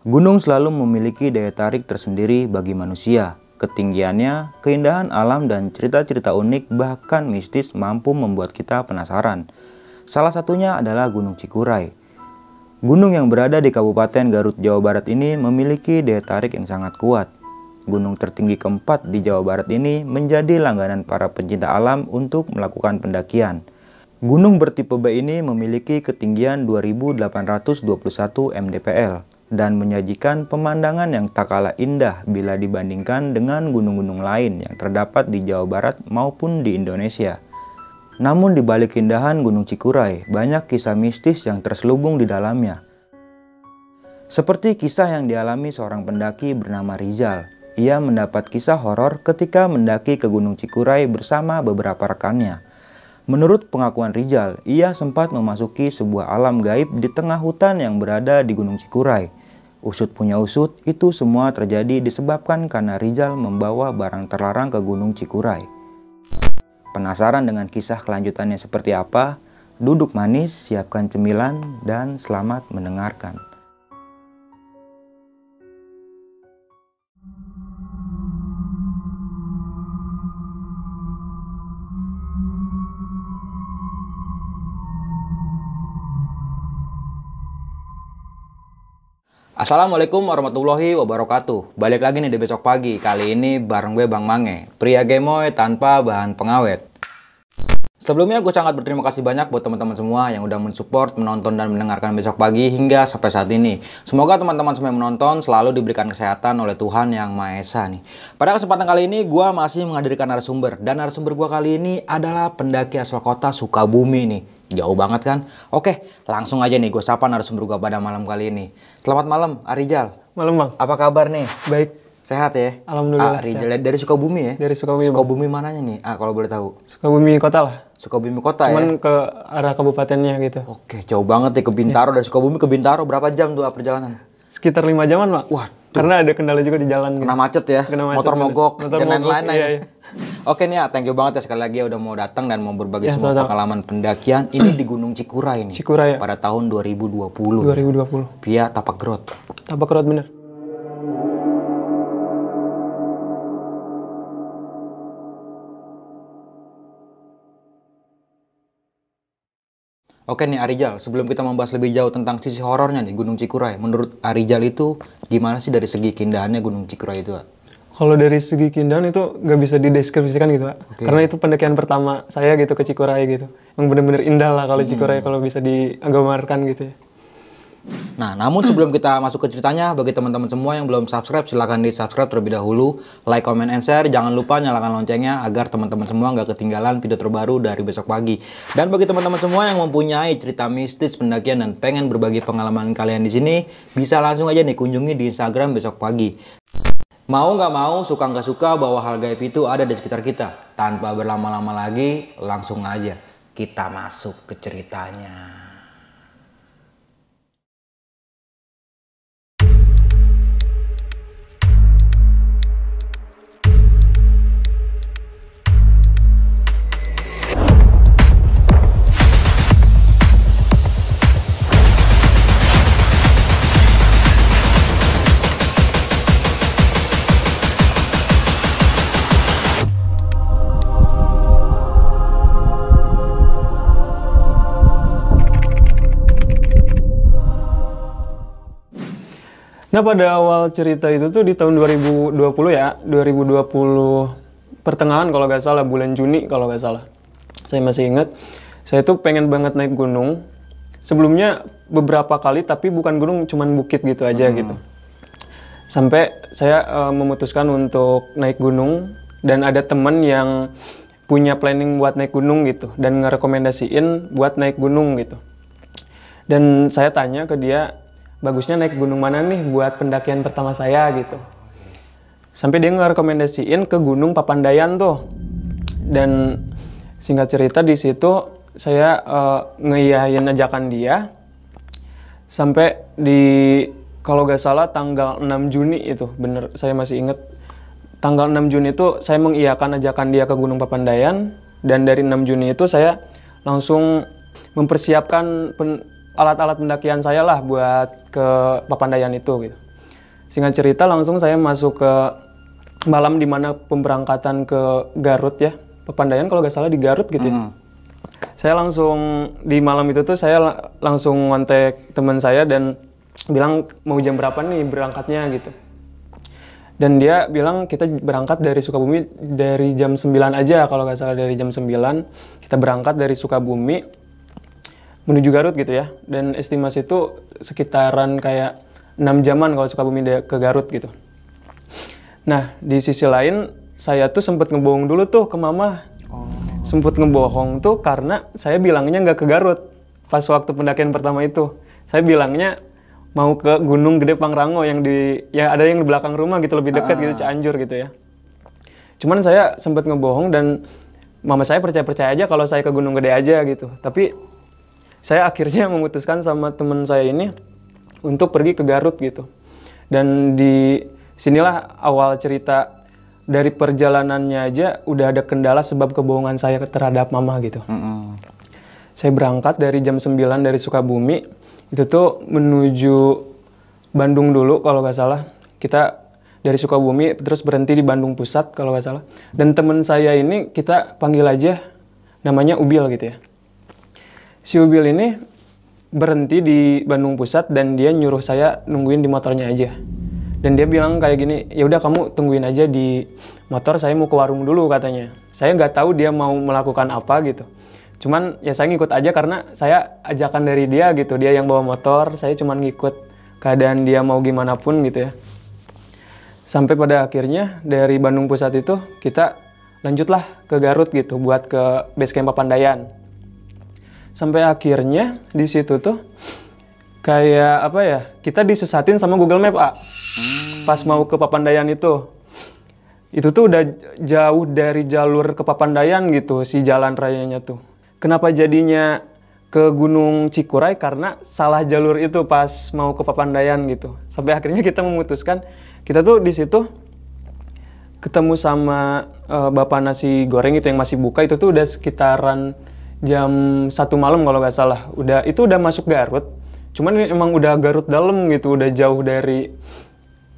Gunung selalu memiliki daya tarik tersendiri bagi manusia. Ketinggiannya, keindahan alam dan cerita-cerita unik bahkan mistis mampu membuat kita penasaran. Salah satunya adalah Gunung Cikuray. Gunung yang berada di Kabupaten Garut, Jawa Barat ini memiliki daya tarik yang sangat kuat. Gunung tertinggi keempat di Jawa Barat ini menjadi langganan para pencinta alam untuk melakukan pendakian. Gunung bertipe B ini memiliki ketinggian 2821 mdpl dan menyajikan pemandangan yang tak kalah indah bila dibandingkan dengan gunung-gunung lain yang terdapat di Jawa Barat maupun di Indonesia. Namun di balik keindahan Gunung Cikuray, banyak kisah mistis yang terselubung di dalamnya. Seperti kisah yang dialami seorang pendaki bernama Rizal. Ia mendapat kisah horor ketika mendaki ke Gunung Cikuray bersama beberapa rekannya. Menurut pengakuan Rizal, ia sempat memasuki sebuah alam gaib di tengah hutan yang berada di Gunung Cikuray. Usut punya usut, itu semua terjadi disebabkan karena Rizal membawa barang terlarang ke Gunung Cikuray. Penasaran dengan kisah kelanjutannya seperti apa? Duduk manis, siapkan cemilan, dan selamat mendengarkan. Assalamualaikum warahmatullahi wabarakatuh. Balik lagi nih di Besok Pagi. Kali ini bareng gue Bang Mange, pria gemoy tanpa bahan pengawet. Sebelumnya gue sangat berterima kasih banyak buat teman-teman semua yang udah mensupport, menonton dan mendengarkan Besok Pagi hingga sampai saat ini. Semoga teman-teman semua yang menonton selalu diberikan kesehatan oleh Tuhan Yang Maha Esa nih. Pada kesempatan kali ini gue masih menghadirkan narasumber, dan narasumber gue kali ini adalah pendaki asal kota Sukabumi nih. Jauh banget kan? Oke, langsung aja nih gue sapa narasumber gue pada malam kali ini. Selamat malam, Rizal. Malam, Bang. Apa kabar nih? Baik. Sehat ya? Alhamdulillah. Rizal dari Sukabumi ya? Dari Sukabumi. Sukabumi mananya nih? Kalau boleh tahu. Sukabumi kota lah. Sukabumi kota. Cuman ya? ke arah kabupatennya gitu. Oke, jauh banget ya ke Bintaro. Dari Sukabumi ke Bintaro berapa jam tuh perjalanan? Sekitar 5 jaman, Pak. Wah, karena ada kendala juga di jalan. Kena macet ya? Kena macet, motor mogok, dan lain-lain. Iya. Oke nih ya, thank you banget ya sekali lagi ya udah mau datang dan mau berbagi semua pengalaman pendakian ini di Gunung Cikuray nih. Cikuray ya? Pada tahun 2020. 2020. Via Tapak Grot. Tapak Grot bener. Oke nih Rizal, sebelum kita membahas lebih jauh tentang sisi horornya nih Gunung Cikuray, menurut Rizal itu gimana sih dari segi keindahannya Gunung Cikuray itu, Pak? Kalau dari segi keindahan itu nggak bisa dideskripsikan gitu, Pak. Okay. Karena itu pendakian pertama saya gitu ke Cikuray gitu. Yang bener-bener indah lah kalau Cikuray kalau bisa digambarkan gitu ya. Nah, namun sebelum kita masuk ke ceritanya, bagi teman-teman semua yang belum subscribe, silahkan di-subscribe terlebih dahulu. Like, comment, and share. Jangan lupa nyalakan loncengnya agar teman-teman semua nggak ketinggalan video terbaru dari Besok Pagi. Dan bagi teman-teman semua yang mempunyai cerita mistis pendakian dan pengen berbagi pengalaman kalian di sini, bisa langsung aja nih kunjungi di Instagram Besok Pagi. Mau nggak mau, suka nggak suka bahwa hal gaib itu ada di sekitar kita. Tanpa berlama-lama lagi, langsung aja kita masuk ke ceritanya. Nah, pada awal cerita itu tuh di tahun 2020 ya, 2020 pertengahan kalau nggak salah, bulan Juni kalau nggak salah. Saya masih ingat, saya tuh pengen banget naik gunung. Sebelumnya beberapa kali, tapi bukan gunung, cuman bukit gitu aja gitu. Sampai saya memutuskan untuk naik gunung, dan ada teman yang punya planning buat naik gunung gitu, dan ngerekomendasiin buat naik gunung gitu. Dan saya tanya ke dia, bagusnya naik gunung mana nih buat pendakian pertama saya gitu. Sampai dia ngerekomendasiin ke Gunung Papandayan tuh. Dan singkat cerita di situ saya ngeiyain ajakan dia. Sampai di kalau gak salah tanggal 6 Juni itu, bener saya masih inget. Tanggal 6 Juni itu saya mengiyakan ajakan dia ke Gunung Papandayan. Dan dari 6 Juni itu saya langsung mempersiapkan alat-alat pendakian saya lah buat ke Papandayan itu gitu. Singkat cerita langsung saya masuk ke malam dimana pemberangkatan ke Garut ya, Pepandayan kalau nggak salah di Garut gitu ya. Saya langsung di malam itu tuh saya langsung ngontek teman saya dan bilang mau jam berapa nih berangkatnya gitu. Dan dia bilang kita berangkat dari Sukabumi dari jam 9 aja kalau nggak salah, dari jam 9 kita berangkat dari Sukabumi menuju Garut gitu ya. Dan estimasi itu sekitaran kayak 6 jaman kalau Sukabumi ke Garut gitu. Nah di sisi lain saya tuh sempet ngebohong dulu tuh ke mama. Sempet ngebohong tuh karena saya bilangnya nggak ke Garut pas waktu pendakian pertama itu. Saya bilangnya mau ke Gunung Gede Pangrango yang ada yang di belakang rumah gitu, lebih dekat gitu, Cianjur gitu ya. Cuman saya sempat ngebohong dan mama saya percaya aja kalau saya ke Gunung Gede aja gitu. Tapi saya akhirnya memutuskan sama teman saya ini untuk pergi ke Garut gitu. Dan di sinilah awal cerita, dari perjalanannya aja udah ada kendala sebab kebohongan saya terhadap mama gitu. Saya berangkat dari jam 9 dari Sukabumi. Itu tuh menuju Bandung dulu kalau nggak salah. Kita dari Sukabumi terus berhenti di Bandung Pusat kalau nggak salah. Dan teman saya ini kita panggil aja namanya Ubil gitu ya. Si Ubil ini berhenti di Bandung Pusat dan dia nyuruh saya nungguin di motornya aja. Dan dia bilang kayak gini, ya udah kamu tungguin aja di motor, saya mau ke warung dulu katanya. Saya nggak tahu dia mau melakukan apa gitu. Cuman ya saya ngikut aja karena saya ajakan dari dia gitu. Dia yang bawa motor, saya cuman ngikut keadaan dia mau gimana pun gitu ya. Sampai pada akhirnya dari Bandung Pusat itu kita lanjutlah ke Garut gitu buat ke base camp Papandayan. Sampai akhirnya di situ tuh kayak apa ya, kita disesatin sama Google Map pas mau ke Papandayan itu. Itu tuh udah jauh dari jalur ke Papandayan gitu si jalan rayanya tuh. Kenapa jadinya ke Gunung Cikuray? Karena salah jalur itu pas mau ke Papandayan gitu. Sampai akhirnya kita memutuskan, kita tuh di situ ketemu sama Bapak Nasi Goreng itu yang masih buka. Itu tuh udah sekitaran jam 1 malam kalau nggak salah. Itu udah masuk Garut. Cuman emang udah Garut dalam gitu, udah jauh dari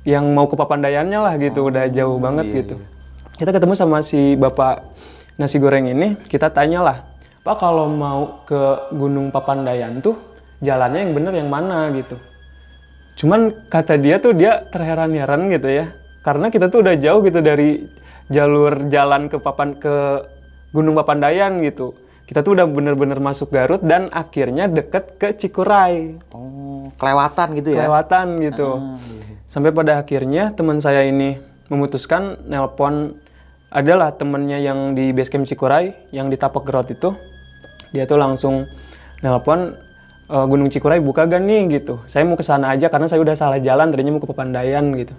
yang mau ke Papandayannya lah gitu, udah jauh banget gitu. Kita ketemu sama si Bapak Nasi Goreng ini, kita tanyalah, Pak kalau mau ke Gunung Papandayan tuh jalannya yang bener yang mana gitu. Cuman kata dia tuh dia terheran-heran gitu ya. Karena kita tuh udah jauh gitu dari jalur jalan ke Gunung Papandayan gitu. Kita tuh udah bener-bener masuk Garut dan akhirnya deket ke Cikuray. Oh, kelewatan gitu ya? Kelewatan gitu. Sampai pada akhirnya teman saya ini memutuskan nelpon, adalah temennya yang di base camp Cikuray, yang di Tapak Gerot itu. Dia tuh langsung nelpon, Gunung Cikuray buka gak nih gitu. Saya mau ke sana aja karena saya udah salah jalan, tadinya mau ke Papandayan gitu.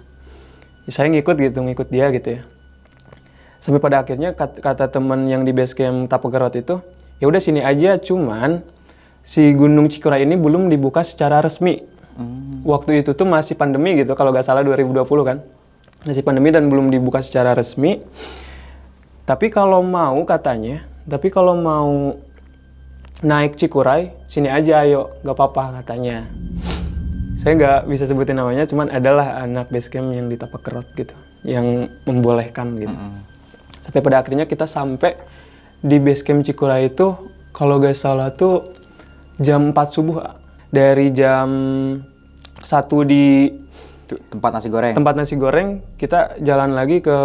Ya, saya ngikut dia gitu ya. Sampai pada akhirnya kata teman yang di base camp Tapak Gerot itu, ya udah sini aja, cuman si Gunung Cikuray ini belum dibuka secara resmi. Waktu itu tuh masih pandemi gitu, kalau nggak salah 2020 kan. Masih pandemi dan belum dibuka secara resmi. Tapi kalau mau naik Cikuray, sini aja ayo, nggak apa-apa katanya. Saya nggak bisa sebutin namanya, cuman adalah anak base camp yang di Tapak Gerot gitu, yang membolehkan gitu. Sampai pada akhirnya kita sampai di base camp Cikuray itu, kalau nggak salah tuh jam 4 subuh. Dari jam 1 di tempat nasi goreng. Tempat nasi goreng, kita jalan lagi ke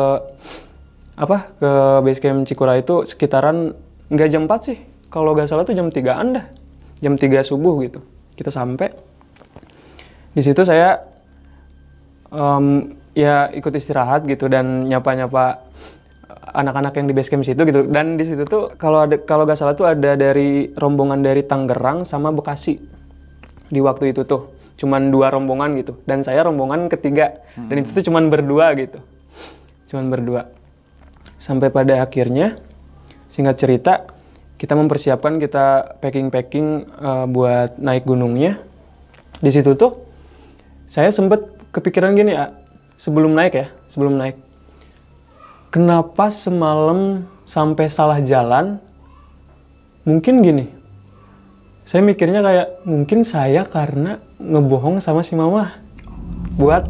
base camp Cikuray itu sekitaran nggak jam 4 sih. Kalau nggak salah tuh jam 3-an dah. Jam 3 subuh gitu. Kita sampai. Di situ saya ya ikut istirahat gitu dan nyapa-nyapa anak-anak yang di base camp situ gitu. Dan di situ tuh kalau nggak salah tuh ada dari rombongan dari Tangerang sama Bekasi. Di waktu itu tuh cuman 2 rombongan gitu. Dan saya rombongan ketiga. Dan itu tuh cuman berdua gitu. Cuman berdua. Sampai pada akhirnya, singkat cerita, kita mempersiapkan, kita packing buat naik gunungnya. Di situ tuh saya sempet kepikiran gini ya, sebelum naik. Kenapa semalam sampai salah jalan? Mungkin gini. Saya mikirnya kayak mungkin saya karena ngebohong sama si mama buat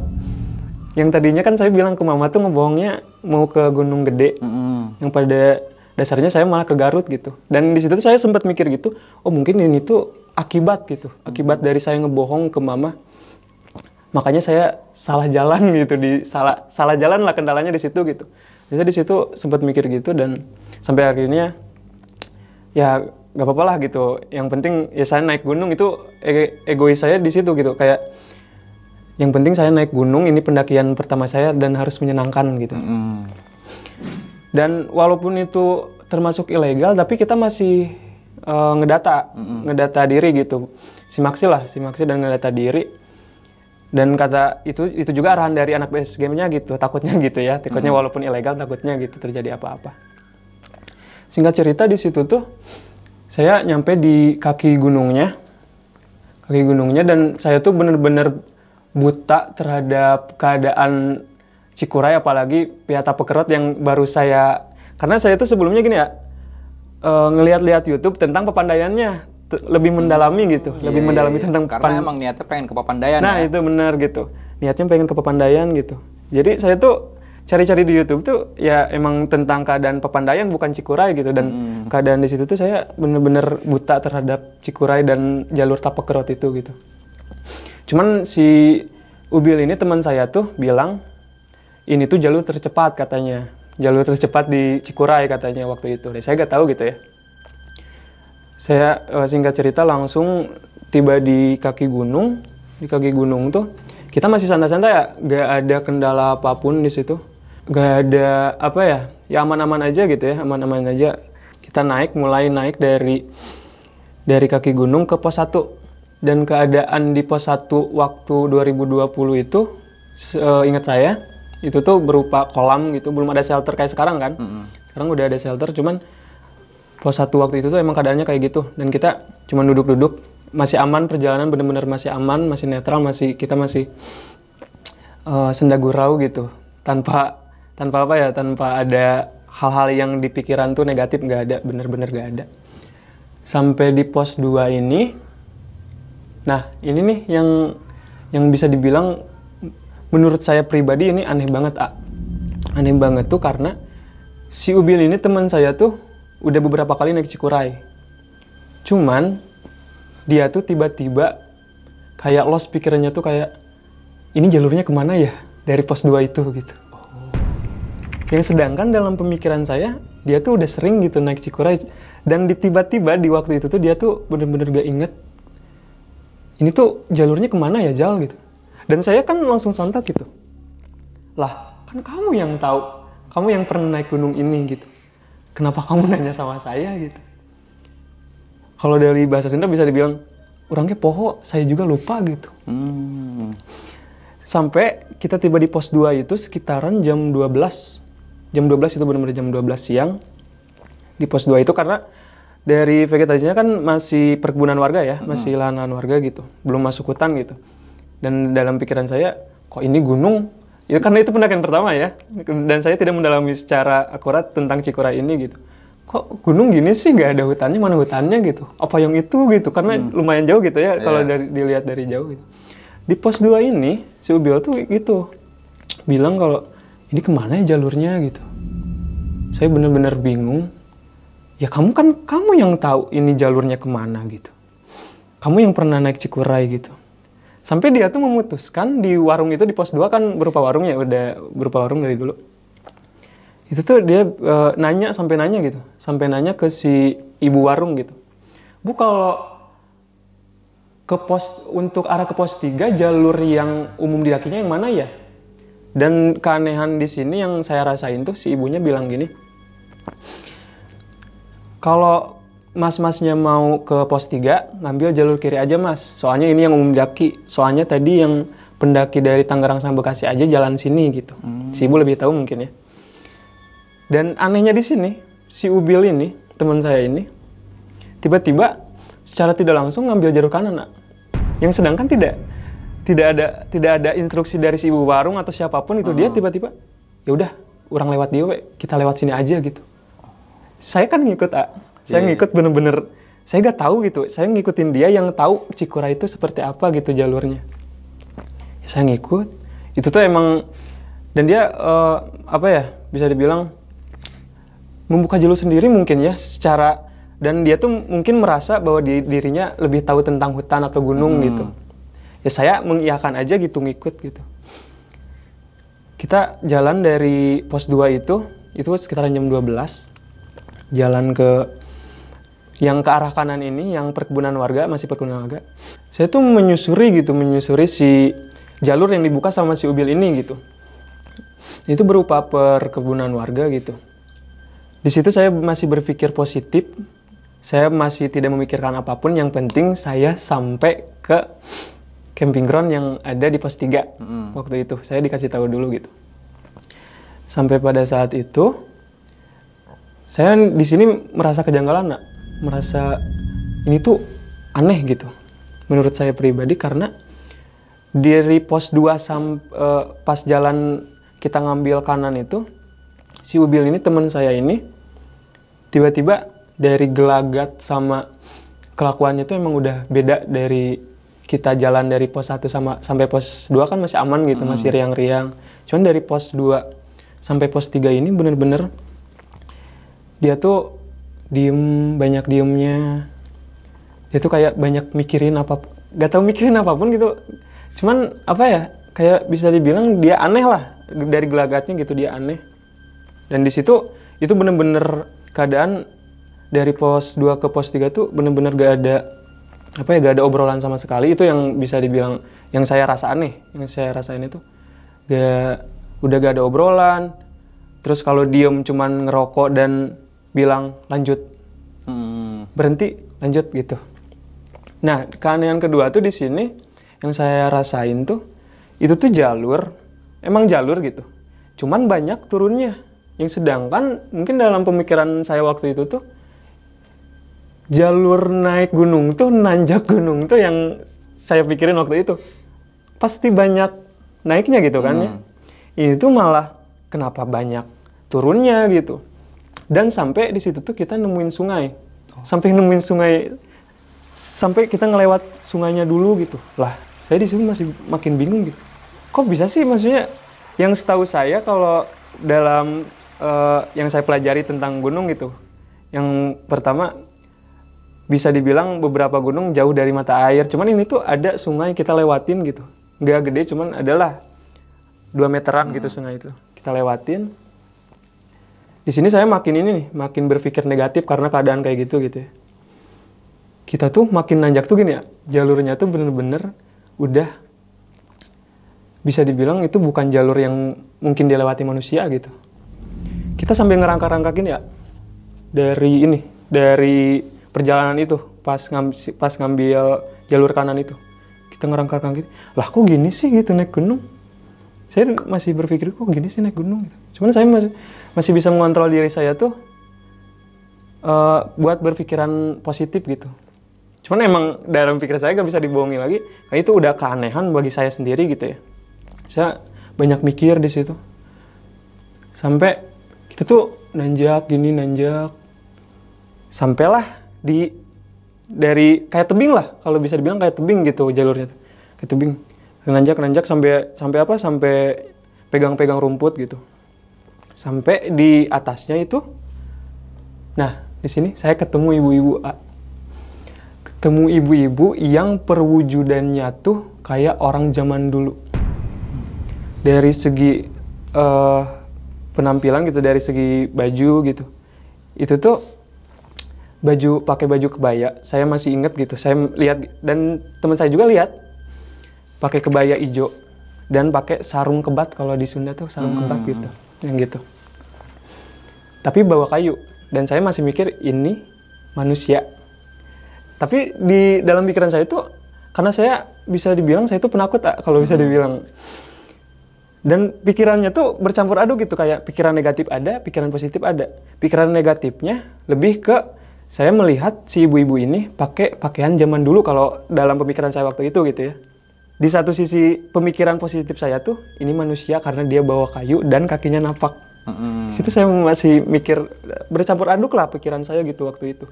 Yang tadinya kan saya bilang ke mama tuh ngebohongnya mau ke Gunung Gede. Yang pada dasarnya saya malah ke Garut gitu. Dan di situ tuh saya sempat mikir gitu, oh mungkin ini tuh akibat gitu. Akibat dari saya ngebohong ke mama. Makanya saya salah jalan gitu, salah jalan lah kendalanya di situ gitu. Jadi di situ sempat mikir gitu dan sampai akhirnya ya nggak apa-apa lah gitu. Yang penting ya saya naik gunung itu egois saya di situ gitu. Kayak yang penting saya naik gunung, ini pendakian pertama saya dan harus menyenangkan gitu. Dan walaupun itu termasuk ilegal, tapi kita masih ngedata diri gitu. Simaksi dan ngedata diri. Dan kata itu juga arahan dari anak base game-nya gitu, takutnya gitu ya. Takutnya walaupun ilegal, takutnya gitu terjadi apa-apa. Singkat cerita di situ tuh saya nyampe di kaki gunungnya dan saya tuh bener-bener buta terhadap keadaan Cikuray, apalagi Piata Pekerot yang baru karena saya tuh sebelumnya gini ya, ngelihat-lihat YouTube tentang Papandayannya, lebih mendalami gitu, lebih mendalami tentang karena emang niatnya pengen ke Papandayan. Nah itu benar gitu, niatnya pengen ke Papandayan gitu. Jadi saya tuh cari-cari di YouTube tuh ya emang tentang keadaan Papandayan bukan Cikuray gitu, dan keadaan di situ tuh saya bener-bener buta terhadap Cikuray dan jalur Tapekerot itu gitu. Cuman si Ubil ini teman saya tuh bilang ini tuh jalur tercepat katanya, jalur tercepat di Cikuray katanya waktu itu. Dan saya nggak tahu gitu ya. Saya singkat cerita langsung tiba di kaki gunung. Di kaki gunung tuh kita masih santai-santai ya, nggak ada kendala apapun di situ. Nggak ada apa ya, ya aman-aman aja gitu ya, aman-aman aja. Kita mulai naik dari kaki gunung ke pos 1. Dan keadaan di pos 1 waktu 2020 itu, ingat saya, itu tuh berupa kolam gitu, belum ada shelter kayak sekarang kan. Sekarang udah ada shelter, cuman pos 1 waktu itu tuh emang keadaannya kayak gitu. Dan kita cuma duduk-duduk, masih aman, perjalanan bener-bener masih aman, masih netral, kita masih senda gurau gitu. Tanpa apa ya, tanpa ada hal-hal yang di pikiran tuh negatif, nggak ada, bener-bener nggak ada. Sampai di pos 2 ini, nah ini nih yang bisa dibilang menurut saya pribadi ini aneh banget, Aneh banget tuh karena si Ubil ini teman saya tuh udah beberapa kali naik Cikuray. Cuman dia tuh tiba-tiba kayak lost pikirannya tuh kayak ini jalurnya kemana ya dari pos 2 itu gitu. Yang sedangkan dalam pemikiran saya dia tuh udah sering gitu naik Cikuray, dan tiba-tiba di waktu itu tuh dia tuh bener-bener gak inget ini tuh jalurnya kemana ya Jal gitu. Dan saya kan langsung sontak gitu. Lah, kan kamu yang tahu. Kamu yang pernah naik gunung ini gitu. Kenapa kamu nanya sama saya gitu. Kalau dari bahasa Sunda bisa dibilang, orangnya poho, saya juga lupa gitu. Sampai kita tiba di pos 2 itu sekitaran jam 12. Jam 12 itu benar-benar jam 12 siang. Di pos 2 itu karena dari vegetasinya kan masih perkebunan warga ya, masih lahan warga gitu. Belum masuk hutan gitu. Dan dalam pikiran saya, kok ini gunung? Ya karena itu pendakian pertama ya. Dan saya tidak mendalami secara akurat tentang Cikuray ini gitu. Kok gunung gini sih, nggak ada hutannya, mana hutannya gitu. Apa yang itu gitu, karena lumayan jauh gitu ya, kalau dilihat dari jauh gitu. Di pos 2 ini, si Ubil tuh gitu. Bilang kalau, ini kemana ya jalurnya gitu. Saya bener-bener bingung. Ya kamu yang tahu ini jalurnya kemana gitu. Kamu yang pernah naik Cikuray gitu. Sampai dia tuh memutuskan di warung itu, di pos 2 kan berupa warung ya, udah berupa warung dari dulu. Itu tuh dia sampai nanya ke si ibu warung gitu. Bu, kalau untuk arah ke pos 3 jalur yang umum didakinya yang mana ya? Dan keanehan di sini yang saya rasain tuh si ibunya bilang gini. Kalau mas-masnya mau ke pos 3, ngambil jalur kiri aja mas. Soalnya ini yang umum daki. Soalnya tadi yang pendaki dari Tangerang sampai Bekasi aja jalan sini gitu. Si ibu lebih tahu mungkin ya. Dan anehnya di sini, si Ubil ini, teman saya ini, tiba-tiba secara tidak langsung ngambil jalur kanan, Yang sedangkan tidak ada instruksi dari si ibu warung atau siapapun itu. Dia tiba-tiba, ya udah, orang lewat dia, kita lewat sini aja gitu. Saya kan ngikut, Saya ngikut bener-bener, saya gak tahu gitu. Saya ngikutin dia yang tahu Cikuray itu seperti apa gitu jalurnya. Ya, saya ngikut. Itu tuh emang Dan dia apa ya, bisa dibilang membuka jalur sendiri mungkin ya secara, dan dia tuh mungkin merasa bahwa dirinya lebih tahu tentang hutan atau gunung gitu. Ya saya mengiyakan aja gitu, ngikut gitu. Kita jalan dari pos 2 itu sekitaran jam 12. Jalan ke yang ke arah kanan ini, yang perkebunan warga, masih perkebunan warga. Saya tuh menyusuri si jalur yang dibuka sama si Ubil ini gitu. Itu berupa perkebunan warga gitu. Di situ saya masih berpikir positif. Saya masih tidak memikirkan apapun, yang penting saya sampai ke camping ground yang ada di pos 3 waktu itu. Saya dikasih tahu dulu gitu. Sampai pada saat itu, saya di sini merasa kejanggalan, merasa ini tuh aneh gitu. Menurut saya pribadi, karena dari pos 2 pas jalan kita ngambil kanan itu, si Ubil ini, teman saya ini, tiba-tiba dari gelagat sama kelakuannya tuh emang udah beda dari kita jalan dari pos 1 sampai pos 2 kan masih aman gitu, masih riang-riang. Cuman dari pos 2 sampai pos 3 ini bener-bener dia tuh diem, banyak diemnya. Dia tuh kayak banyak mikirin apa, gak tahu mikirin apapun gitu. Cuman apa ya, kayak bisa dibilang dia aneh lah, dari gelagatnya gitu dia aneh. Dan di situ itu bener-bener keadaan dari pos 2 ke pos 3 tuh bener-bener gak ada obrolan sama sekali. Itu yang bisa dibilang yang saya rasa aneh, yang saya rasain itu udah gak ada obrolan. Terus kalau diem cuman ngerokok dan bilang lanjut, berhenti, lanjut gitu. Nah, keanehan kedua tuh di sini yang saya rasain tuh, itu tuh emang jalur gitu. Cuman banyak turunnya. Yang sedangkan mungkin dalam pemikiran saya waktu itu tuh, jalur naik gunung tuh, nanjak gunung tuh yang saya pikirin waktu itu pasti banyak naiknya gitu kan ya. Ini tuh malah kenapa banyak turunnya gitu. Dan sampai di situ tuh kita nemuin sungai. Sampai nemuin sungai, sampai kita ngelewat sungainya dulu gitu. Lah, saya di situ masih makin bingung gitu. Kok bisa sih, maksudnya yang setahu saya kalau dalam yang saya pelajari tentang gunung gitu, yang pertama bisa dibilang beberapa gunung jauh dari mata air, cuman ini tuh ada sungai kita lewatin gitu, nggak gede, cuman adalah 2 meteran gitu sungai itu kita lewatin. Di sini saya makin berpikir negatif karena keadaan kayak gitu ya. Kita tuh makin nanjak tuh gini ya, jalurnya tuh bener-bener udah bisa dibilang itu bukan jalur yang mungkin dilewati manusia gitu. Kita sambil ngerangkak-rangkakin ya dari perjalanan itu pas ngambil jalur kanan itu. Kita ngerangkak-rangkakin, lah kok gini sih gitu naik gunung. Saya masih berpikir kok gini sih naik gunung gitu. Cuman saya masih bisa mengontrol diri saya tuh buat berpikiran positif gitu. Cuman emang dalam pikiran saya gak bisa dibohongi lagi, karena itu udah keanehan bagi saya sendiri gitu ya. Saya banyak mikir di situ. Sampai kita tuh nanjak. Sampailah dari kayak tebing lah, kalau bisa dibilang kayak tebing gitu jalurnya tuh. Kayak tebing. Nanjak sampai pegang-pegang rumput gitu. Sampai di atasnya itu. Nah, di sini saya ketemu ibu-ibu yang perwujudannya tuh kayak orang zaman dulu. Dari segi penampilan gitu, dari segi baju gitu. Itu tuh pakai baju kebaya. Saya masih inget gitu. Saya lihat dan teman saya juga lihat pakai kebaya hijau dan pakai sarung kebat, kalau di Sunda tuh sarung kebat gitu. Yang gitu. Tapi bawa kayu, dan saya masih mikir ini manusia. Tapi di dalam pikiran saya itu, karena saya bisa dibilang saya itu penakut kalau bisa dibilang. Dan pikirannya tuh bercampur aduk gitu, kayak pikiran negatif ada, pikiran positif ada. Pikiran negatifnya lebih ke saya melihat si ibu-ibu ini pakai pakaian zaman dulu kalau dalam pemikiran saya waktu itu gitu ya. Di satu sisi pemikiran positif saya tuh, ini manusia karena dia bawa kayu dan kakinya napak. Di situ saya masih mikir, bercampur aduk lah pikiran saya gitu waktu itu.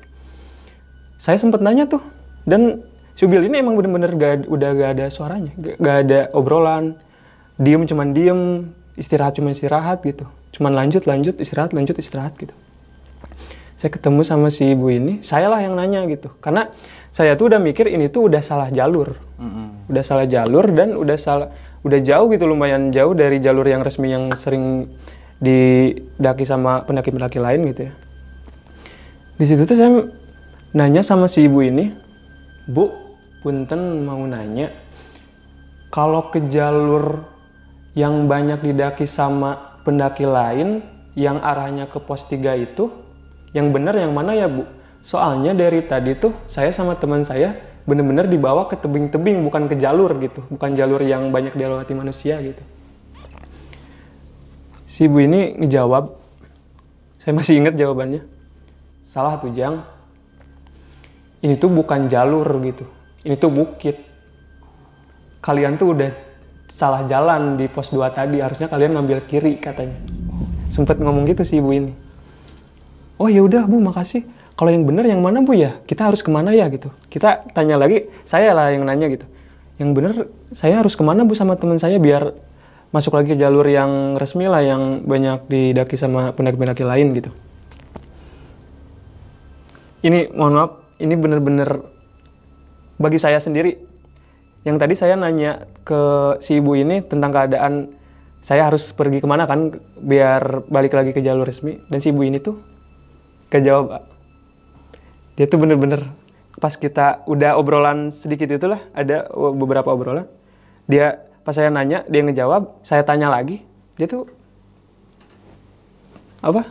Saya sempat nanya tuh, dan si Ubil ini emang bener-bener udah gak ada suaranya, gak ada obrolan. Cuman diem, istirahat cuma istirahat gitu, cuman lanjut istirahat gitu. Saya ketemu sama si ibu ini, saya lah yang nanya gitu, karena saya tuh udah mikir ini tuh udah salah jalur, udah salah jalur dan udah jauh gitu, lumayan jauh dari jalur yang resmi yang sering didaki sama pendaki-pendaki lain gitu ya. Di situ tuh saya nanya sama si ibu ini, Bu, punten mau nanya, kalau ke jalur yang banyak didaki sama pendaki lain yang arahnya ke pos 3 itu, yang benar yang mana ya Bu? Soalnya dari tadi tuh saya sama teman saya bener-bener dibawa ke tebing-tebing, bukan ke jalur gitu, bukan jalur yang banyak dilewati manusia gitu. Si ibu ini ngejawab, saya masih ingat jawabannya, salah tuh Jang, ini tuh bukan jalur gitu, ini tuh bukit. Kalian tuh udah salah jalan di pos 2 tadi, harusnya kalian ngambil kiri katanya. Sempet ngomong gitu si ibu ini. Oh ya udah Bu, makasih. Kalau yang benar yang mana Bu ya? Kita harus kemana ya gitu? Kita tanya lagi, saya lah yang nanya gitu. Yang benar saya harus kemana Bu sama teman saya biar masuk lagi ke jalur yang resmi lah, yang banyak didaki sama pendaki-pendaki lain gitu. Ini mohon maaf, ini bener-bener bagi saya sendiri. Yang tadi saya nanya ke si ibu ini tentang keadaan saya harus pergi kemana kan biar balik lagi ke jalur resmi, dan si ibu ini tuh gak jawab, Pak. Dia tuh bener-bener pas kita udah obrolan sedikit itulah, ada beberapa obrolan, dia pas saya nanya dia ngejawab, saya tanya lagi, dia tuh apa,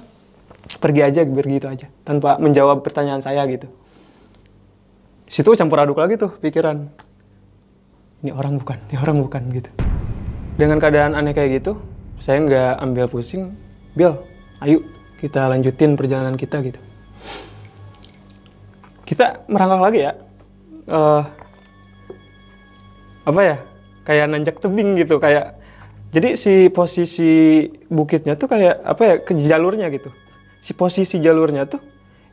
pergi aja begitu aja tanpa menjawab pertanyaan saya gitu. Situ campur aduk lagi tuh pikiran, ini orang bukan gitu. Dengan keadaan aneh kayak gitu, saya nggak ambil pusing, Bill, ayo kita lanjutin perjalanan kita gitu. Kita merangkak lagi ya, apa ya, kayak nanjak tebing gitu, kayak jadi si posisi bukitnya tuh kayak apa ya, ke jalurnya gitu. Si posisi jalurnya tuh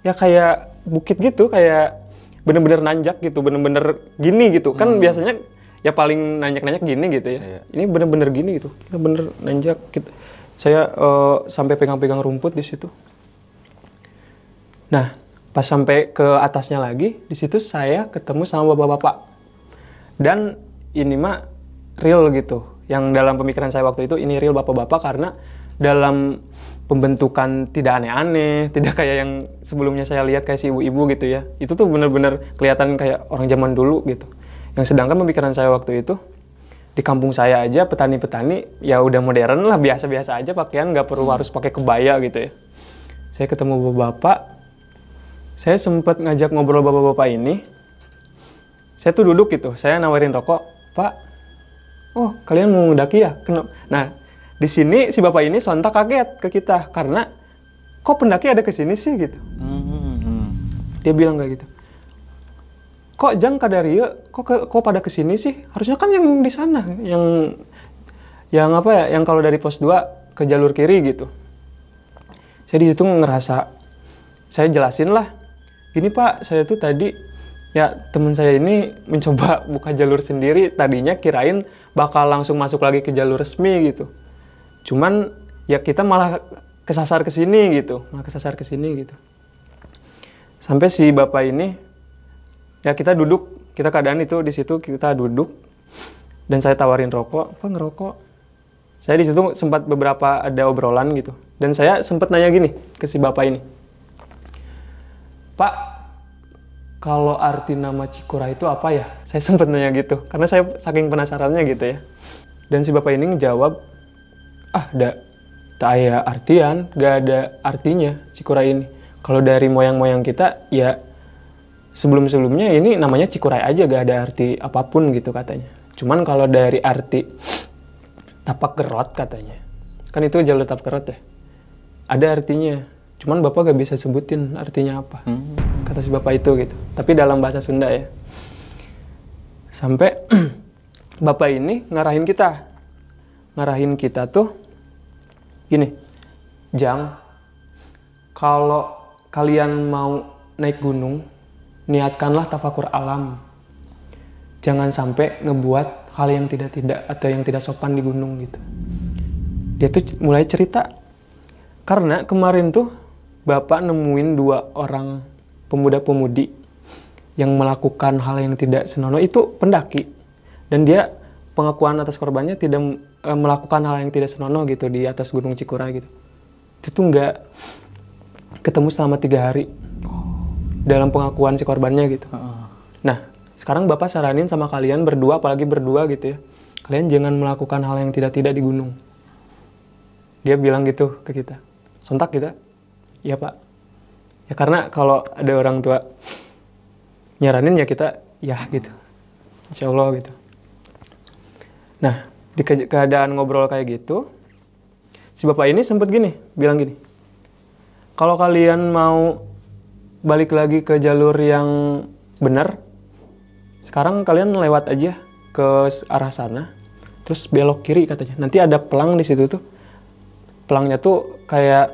ya kayak bukit gitu, kayak bener-bener nanjak gitu, bener-bener gini gitu. Kan biasanya ya paling nanjak-nanjak gini gitu ya. Ini bener-bener gini gitu, kita bener nanjak gitu. Saya sampai pegang-pegang rumput di situ. Nah, pas sampai ke atasnya lagi, di situ saya ketemu sama bapak-bapak. Dan ini mah real gitu. Yang dalam pemikiran saya waktu itu, ini real bapak-bapak karena dalam pembentukan tidak aneh-aneh, tidak kayak yang sebelumnya saya lihat kayak si ibu-ibu gitu ya. Itu tuh bener-bener kelihatan kayak orang zaman dulu gitu. Yang sedangkan pemikiran saya waktu itu, di kampung saya aja petani-petani ya udah modern lah, biasa-biasa aja pakaian, nggak perlu harus pakai kebaya gitu ya. Saya ketemu bapak-bapak, saya sempat ngajak ngobrol bapak-bapak ini. Saya tuh duduk gitu, saya nawarin rokok, Pak, oh kalian mau ngedaki ya? Nah, di sini si bapak ini sontak kaget ke kita karena kok pendaki ada ke sini sih gitu. Dia bilang kayak gitu. Kok Jang Kadaria, kok pada ke sini sih? Harusnya kan yang di sana, yang apa ya? Yang kalau dari pos 2 ke jalur kiri gitu. Saya di situ ngerasa, saya jelasin lah. Gini Pak, saya tuh tadi ya teman saya ini mencoba buka jalur sendiri, tadinya kirain bakal langsung masuk lagi ke jalur resmi gitu. Cuman ya kita malah kesasar ke sini gitu, Sampai si bapak ini, ya kita duduk, kita keadaan itu di situ kita duduk, dan saya tawarin rokok, apa ngerokok? Saya di situ sempat beberapa ada obrolan gitu, dan saya sempat nanya gini ke si bapak ini, Pak, kalau arti nama Cikura itu apa ya? Saya sempat nanya gitu, karena saya saking penasarannya gitu ya. Dan si bapak ini ngejawab, tak ada artian, gak ada artinya Cikura ini. Kalau dari moyang-moyang kita, ya sebelum-sebelumnya ini namanya Cikuray aja, gak ada arti apapun gitu katanya. Cuman kalau dari arti tapak gerot katanya, kan itu jalur tapak gerot ya, ada artinya. Cuman bapak gak bisa sebutin artinya apa, kata si bapak itu gitu. Tapi dalam bahasa Sunda ya. Sampai bapak ini ngarahin kita tuh gini, Jang, kalau kalian mau naik gunung, niatkanlah tafakur alam. Jangan sampai ngebuat hal yang tidak atau yang tidak sopan di gunung gitu. dia tuh mulai cerita. Karena kemarin tuh Bapak nemuin 2 orang pemuda-pemudi yang melakukan hal yang tidak senonoh, itu pendaki. Dan dia pengakuan atas korbannya tidak melakukan hal yang tidak senonoh gitu di atas Gunung Cikuray gitu. Itu tuh nggak ketemu selama 3 hari dalam pengakuan si korbannya gitu. Nah, sekarang Bapak saranin sama kalian berdua, apalagi berdua gitu ya, kalian jangan melakukan hal yang tidak-tidak di gunung. Dia bilang gitu ke kita. Sontak kita, iya Pak. Ya karena kalau ada orang tua nyaranin ya kita, ya gitu. Insya Allah gitu. Nah, di keadaan ngobrol kayak gitu, si Bapak ini sempet bilang gini, kalau kalian mau balik lagi ke jalur yang benar, sekarang kalian lewat aja ke arah sana, terus belok kiri katanya. Nanti ada pelang di situ tuh. Pelangnya tuh kayak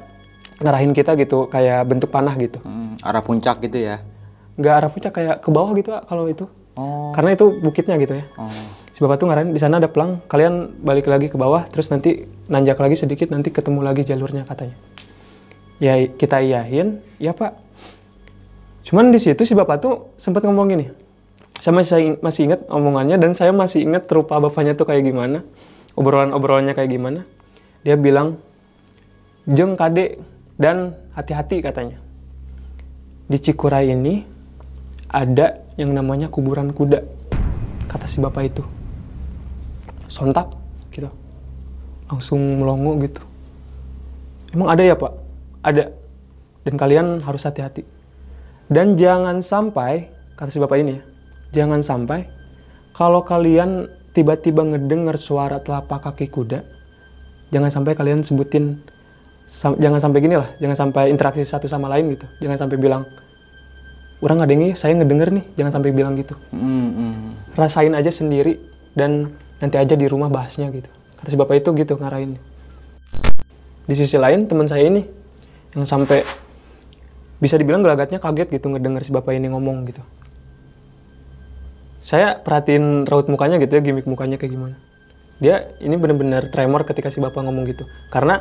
ngarahin kita gitu, kayak bentuk panah gitu. Arah puncak gitu ya? Nggak arah puncak, kayak ke bawah gitu kalau itu. Karena itu bukitnya gitu ya. Si Bapak tuh ngarahin di sana ada pelang, kalian balik lagi ke bawah, terus nanti nanjak lagi sedikit, nanti ketemu lagi jalurnya katanya. Ya kita iyahin, ya Pak. Cuman di situ si Bapak tuh sempat ngomong gini. Saya masih ingat omongannya, dan saya masih ingat rupa Bapaknya tuh kayak gimana, obrolannya kayak gimana. Dia bilang, "Jeng Kade, dan hati-hati," katanya. Di Cikuray ini ada yang namanya kuburan kuda, kata si Bapak itu. Sontak gitu, langsung melongo gitu. Emang ada ya Pak? Ada. Dan kalian harus hati-hati. Dan jangan sampai, kata si Bapak ini ya, jangan sampai kalau kalian tiba-tiba ngedengar suara telapak kaki kuda, jangan sampai kalian sebutin, jangan sampai gini lah, jangan sampai interaksi satu sama lain gitu. Jangan sampai bilang, "Orang ngedengi, saya ngedenger nih," jangan sampai bilang gitu. Rasain aja sendiri, dan nanti aja di rumah bahasnya gitu. Kata si Bapak itu gitu ngarahin. Di sisi lain teman saya ini yang sampai bisa dibilang gelagatnya kaget gitu ngedenger si Bapak ini ngomong gitu. Saya perhatiin raut mukanya gitu ya, gimik mukanya kayak gimana. Dia ini benar-benar tremor ketika si Bapak ngomong gitu. Karena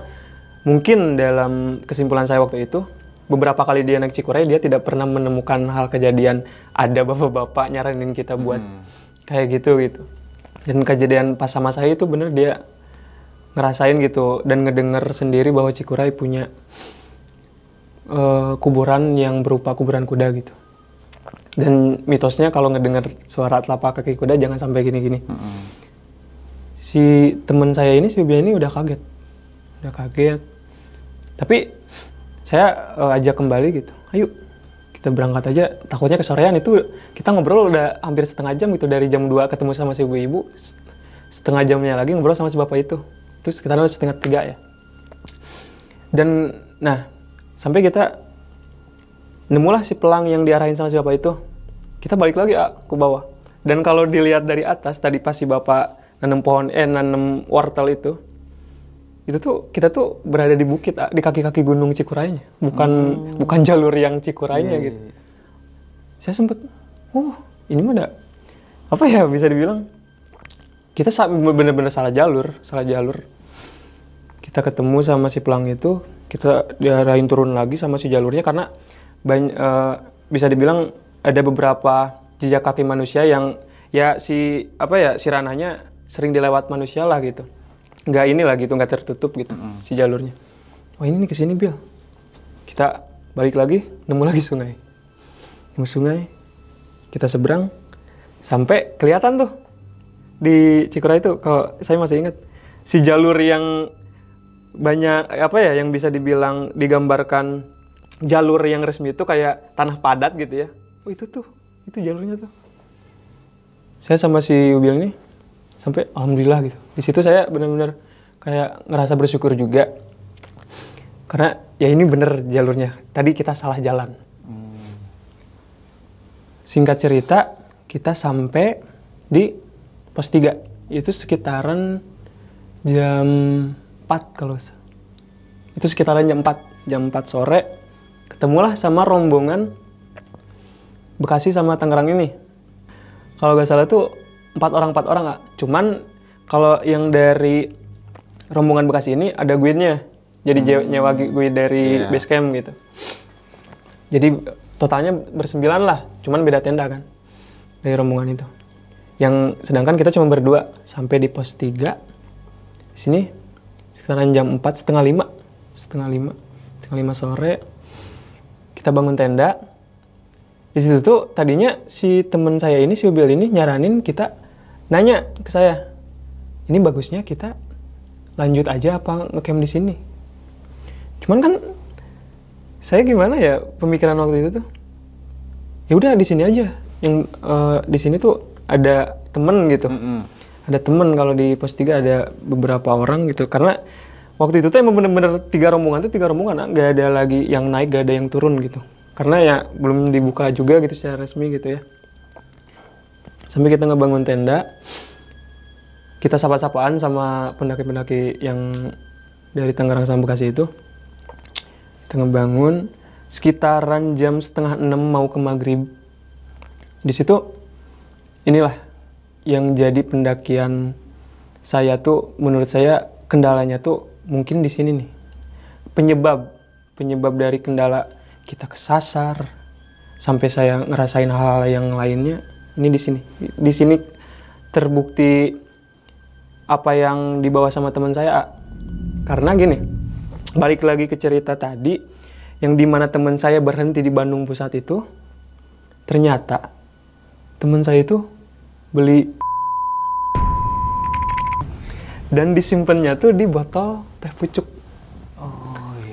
mungkin dalam kesimpulan saya waktu itu, beberapa kali dia naik Cikuray, dia tidak pernah menemukan hal kejadian ada bapak-bapak nyaranin kita buat kayak gitu. Dan kejadian pas sama saya itu bener dia ngerasain gitu dan ngedenger sendiri bahwa Cikuray punya kuburan yang berupa kuburan kuda gitu. Dan mitosnya kalau ngedenger suara telapak kaki kuda jangan sampai gini-gini. Si teman saya ini, si Ubi ini udah kaget. Tapi saya ajak kembali gitu. Ayo kita berangkat aja. Takutnya kesorean, itu kita ngobrol udah hampir setengah jam gitu. Dari jam 2 ketemu sama si ibu-ibu, setengah jamnya lagi ngobrol sama si bapak itu. Itu sekitar 2:30 ya. Dan nah, sampai kita nemulah si pelang yang diarahin sama si bapak itu. Kita balik lagi ke bawah. Dan kalau dilihat dari atas, tadi pas si bapak nanam wortel itu tuh kita tuh berada di bukit, di kaki-kaki gunung Cikuraynya, bukan jalur yang Cikuraynya gitu. Saya sempet, ini mah ada apa ya, bisa dibilang kita bener-bener salah jalur. Kita ketemu sama si pelang itu, kita diarahin turun lagi sama si jalurnya karena bisa dibilang ada beberapa jejak kaki manusia yang ya si ranahnya sering dilewat manusia lah gitu. Nggak tertutup gitu si jalurnya. Wah ini nih kesini Bil. Kita balik lagi, nemu lagi sungai. Kita seberang sampai kelihatan tuh di Cikuray itu, kalau saya masih ingat si jalur yang banyak yang bisa dibilang digambarkan jalur yang resmi itu kayak tanah padat gitu ya. Oh itu jalurnya tuh. Saya sama si Ubil nih sampai alhamdulillah gitu. Di situ saya benar-benar kayak ngerasa bersyukur juga. Karena ya ini bener jalurnya. Tadi kita salah jalan. Singkat cerita, kita sampai di pos 3. Itu sekitaran jam 4 kalau itu sekitaran jam 4 sore. Ketemulah sama rombongan Bekasi sama Tangerang ini. Kalau gak salah tuh 4 orang. Cuman kalau yang dari rombongan Bekasi ini ada guide-nya. Jadi nyewa guide dari base camp gitu. Jadi totalnya bersembilan lah, cuman beda tenda kan dari rombongan itu. Yang sedangkan kita cuma berdua sampai di pos 3. Di sini sekitaran jam 4, setengah lima sore kita bangun tenda. Di situ tuh tadinya si teman saya ini, si Ubil ini nyaranin kita, nanya ke saya, ini bagusnya kita lanjut aja apa ngecamp di sini. Cuman kan saya gimana ya pemikiran waktu itu tuh, ya udah di sini aja. Yang di sini tuh ada temen gitu, ada temen. Kalau di pos 3 ada beberapa orang gitu, karena waktu itu tuh emang bener-bener 3 rombongan, nggak ada lagi yang naik, nggak ada yang turun gitu. Karena ya belum dibuka juga gitu secara resmi gitu ya. Sampai kita ngebangun tenda, kita sapa-sapaan sama pendaki-pendaki yang dari Tangerang sama Bekasi itu. Kita ngebangun sekitaran jam setengah 6 mau ke maghrib. Di situ inilah yang jadi pendakian saya tuh, menurut saya kendalanya tuh mungkin di sini nih. Penyebab dari kendala kita kesasar sampai saya ngerasain hal-hal yang lainnya ini di sini. Di sini terbukti apa yang dibawa sama teman saya. Karena gini, balik lagi ke cerita tadi, yang dimana teman saya berhenti di Bandung Pusat itu, ternyata teman saya itu beli dan disimpannya tuh di botol teh pucuk.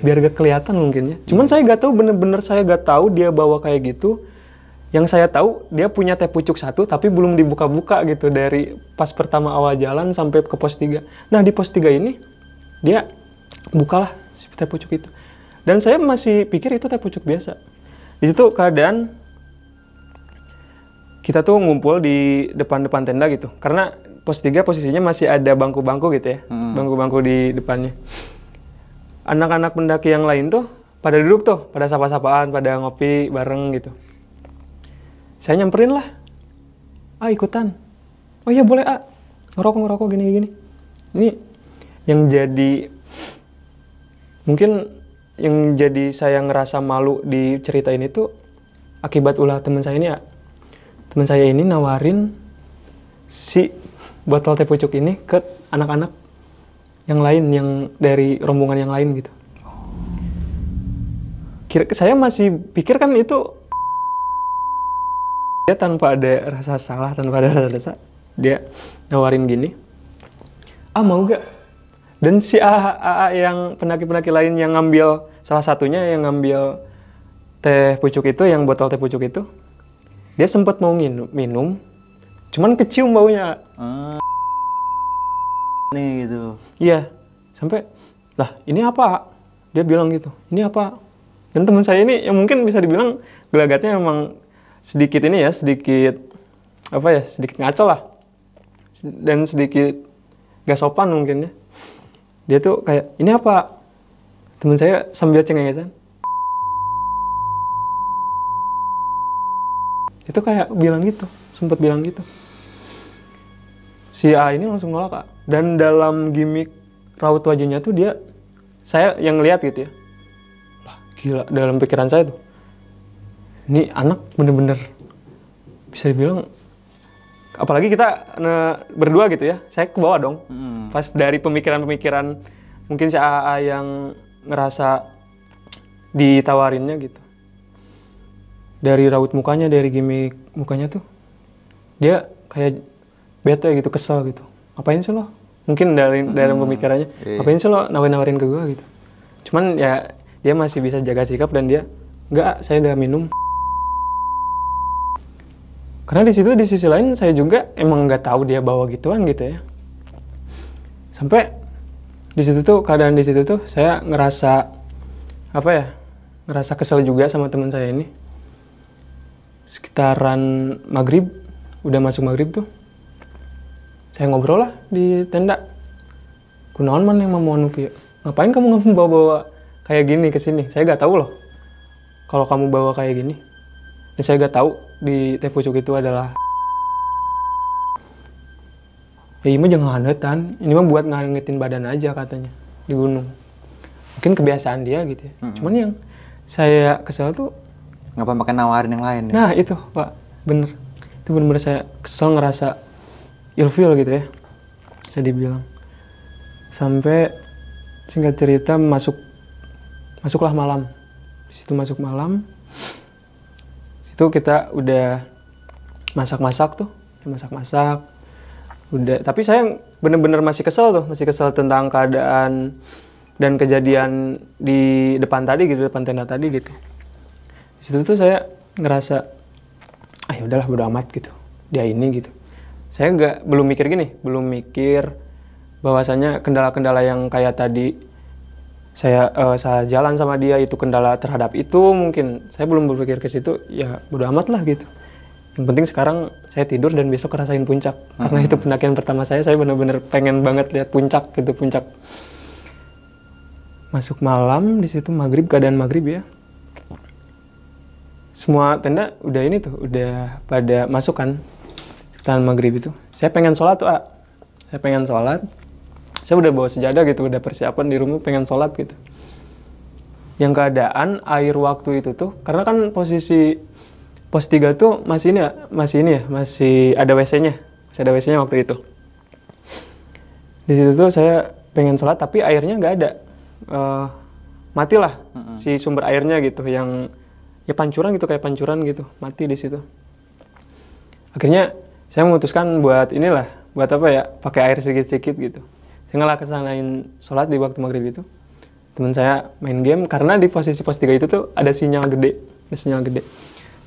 Biar gak kelihatan mungkin ya. Cuman saya gak tahu, bener-bener saya gak tahu dia bawa kayak gitu. Yang saya tahu dia punya teh pucuk 1 tapi belum dibuka-buka gitu dari pas pertama awal jalan sampai ke pos 3. Nah di pos 3 ini dia bukalah si teh pucuk itu. Dan saya masih pikir itu teh pucuk biasa. Di situ keadaan kita tuh ngumpul di depan-depan tenda gitu. Karena pos 3 posisinya masih ada bangku-bangku gitu ya. Bangku-bangku di depannya. Anak-anak pendaki yang lain tuh pada duduk tuh, pada sapa-sapaan, pada ngopi bareng gitu. Saya nyamperin lah. Ikutan. Oh iya boleh ngerokok gini-gini. Ini yang jadi, mungkin yang jadi saya ngerasa malu di cerita ini tuh akibat ulah teman saya ini. Teman saya ini nawarin si botol teh pucuk ini ke anak-anak yang lain, yang dari rombongan yang lain gitu. Saya masih pikir kan itu dia tanpa ada rasa salah, tanpa ada rasa dosa, dia nawarin gini, mau gak? Dan si AA yang pendaki-pendaki lain yang ngambil, salah satunya yang ngambil teh pucuk itu, yang botol teh pucuk itu, dia sempat mau minum, cuman kecium baunya. Nih gitu. Iya, sampai lah ini apa? Dia bilang gitu, ini apa? Dan teman saya ini yang mungkin bisa dibilang gelagatnya memang sedikit ini ya, sedikit ngaco lah, dan sedikit gak sopan mungkin ya. Dia tuh kayak, ini apa? Teman saya sambil cengengesan. Itu kayak bilang gitu, sempat bilang gitu. Si A ini langsung nolak, Kak. Dan dalam gimmick raut wajahnya tuh dia, saya yang lihat gitu ya. Lah, gila, dalam pikiran saya tuh. Ini anak bener-bener bisa dibilang, apalagi kita berdua gitu ya, saya ke bawah dong. Pas dari pemikiran-pemikiran mungkin si AA yang ngerasa ditawarinnya gitu. Dari raut mukanya, dari gimmick mukanya tuh, dia kayak bete gitu, kesel gitu. Apain sih lo? Mungkin dalam pemikirannya, apain sih lo nawarin ke gue gitu. Cuman ya dia masih bisa jaga sikap dan dia, enggak, saya enggak minum. Karena di situ di sisi lain saya juga emang nggak tahu dia bawa gituan gitu ya. Sampai di situ tuh, keadaan di situ tuh saya ngerasa ngerasa kesel juga sama teman saya ini. Sekitaran maghrib, udah masuk maghrib tuh, saya ngobrol lah di tenda. Kunaon man yang mau nuki? Ngapain kamu bawa kayak gini ke sini? Saya nggak tahu loh kalau kamu bawa kayak gini. Dan saya nggak tahu di teh pucuk itu adalah. Ya ini mah jangan hangetan, ini mah buat ngangetin badan aja katanya di gunung. Mungkin kebiasaan dia gitu ya. Cuman yang saya kesel tuh ngapa pakai nawarin yang lain ya? Nah itu Pak, bener. Itu bener-bener saya kesel, ngerasa ilfeel gitu ya, bisa dibilang. Sampai singkat cerita masuklah malam. Di situ masuk malam. Situ kita udah masak-masak tuh, masak-masak. Udah, tapi saya bener-bener masih kesel tuh, masih kesel tentang keadaan dan kejadian di depan tadi gitu, depan tenda tadi gitu. Di situ tuh saya ngerasa, ya udahlah bodo amat gitu, dia ini gitu. Saya belum mikir bahwasanya kendala-kendala yang kayak tadi saya salah jalan sama dia itu kendala terhadap itu, mungkin saya belum berpikir ke situ. Ya bodo amat lah gitu. Yang penting sekarang saya tidur dan besok ngerasain puncak. Karena itu pendakian pertama saya benar-benar pengen banget lihat puncak gitu, puncak. Masuk malam di situ maghrib, keadaan maghrib ya. Semua tenda udah ini tuh, udah pada masuk kan sekitar maghrib itu. Saya pengen sholat tuh, saya pengen sholat. Saya udah bawa sejadah gitu, udah persiapan di rumah pengen sholat gitu. Yang keadaan air waktu itu tuh, karena kan posisi pos 3 tuh masih ada WC-nya. Masih ada WC-nya waktu itu. Di situ tuh saya pengen sholat tapi airnya nggak ada. Matilah si sumber airnya gitu, yang ya pancuran gitu, kayak pancuran gitu, mati di situ. Akhirnya saya memutuskan buat pakai air sedikit-sedikit gitu. Saya ngelaksain sholat di waktu maghrib itu. Teman saya main game, karena di posisi pos 3 itu tuh ada sinyal gede.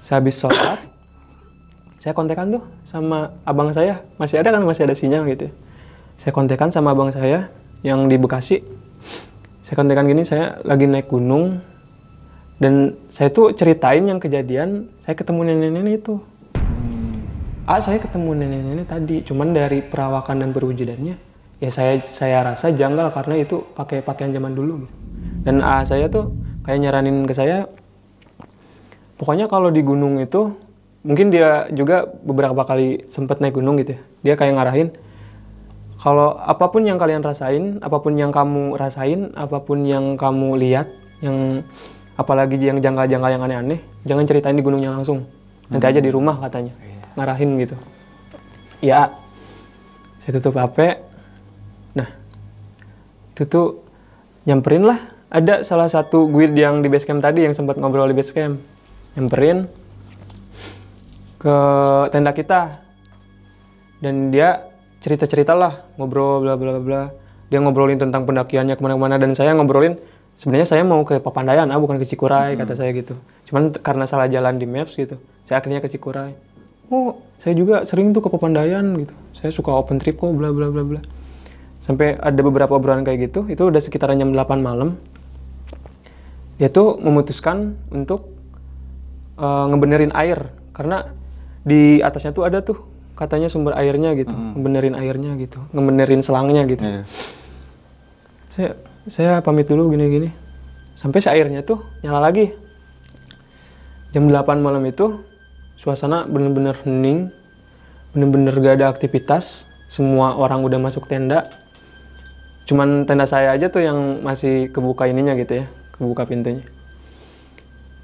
Saya habis sholat, saya kontekan tuh sama abang saya, masih ada sinyal gitu ya. Saya kontekan sama abang saya yang di Bekasi. Saya kontekan gini, saya lagi naik gunung, dan saya tuh ceritain yang kejadian, saya ketemu nenek-nenek itu. Saya ketemu nenek-nenek tadi, cuman dari perawakan dan perwujudannya, ya saya rasa janggal karena itu pakai pakaian zaman dulu. Dan saya tuh kayak nyaranin ke saya, pokoknya kalau di gunung itu, mungkin dia juga beberapa kali sempat naik gunung gitu ya. Dia kayak ngarahin, kalau apapun yang kalian rasain, apapun yang kamu rasain, apapun yang kamu lihat, yang apalagi yang janggal-janggal yang aneh-aneh, jangan ceritain di gunungnya langsung. Nanti aja di rumah katanya. Ngarahin gitu. Ya, saya tutup HP. Nah, itu tuh nyamperin lah. Ada salah satu guide yang di base camp tadi yang sempat ngobrol di base camp. Nyamperin ke tenda kita. Dan dia cerita-cerita lah, ngobrol bla bla bla. Dia ngobrolin tentang pendakiannya kemana-mana, dan saya ngobrolin sebenarnya saya mau ke Papandayan, bukan ke Cikuray, kata saya gitu. Cuman karena salah jalan di maps gitu, saya akhirnya ke Cikuray. Oh, saya juga sering tuh ke Papandayan gitu. Saya suka open trip kok, bla bla bla bla. Sampai ada beberapa obrolan kayak gitu, itu udah sekitaran jam 8 malam. Dia tuh memutuskan untuk ngebenerin air, karena di atasnya tuh ada tuh katanya sumber airnya gitu, ngebenerin airnya gitu, ngebenerin selangnya gitu. Saya pamit dulu gini-gini. Sampai si airnya tuh nyala lagi. Jam 8 malam itu suasana bener-bener hening, bener-bener gak ada aktivitas. Semua orang udah masuk tenda. Cuman tenda saya aja tuh yang masih kebuka ininya gitu ya, kebuka pintunya.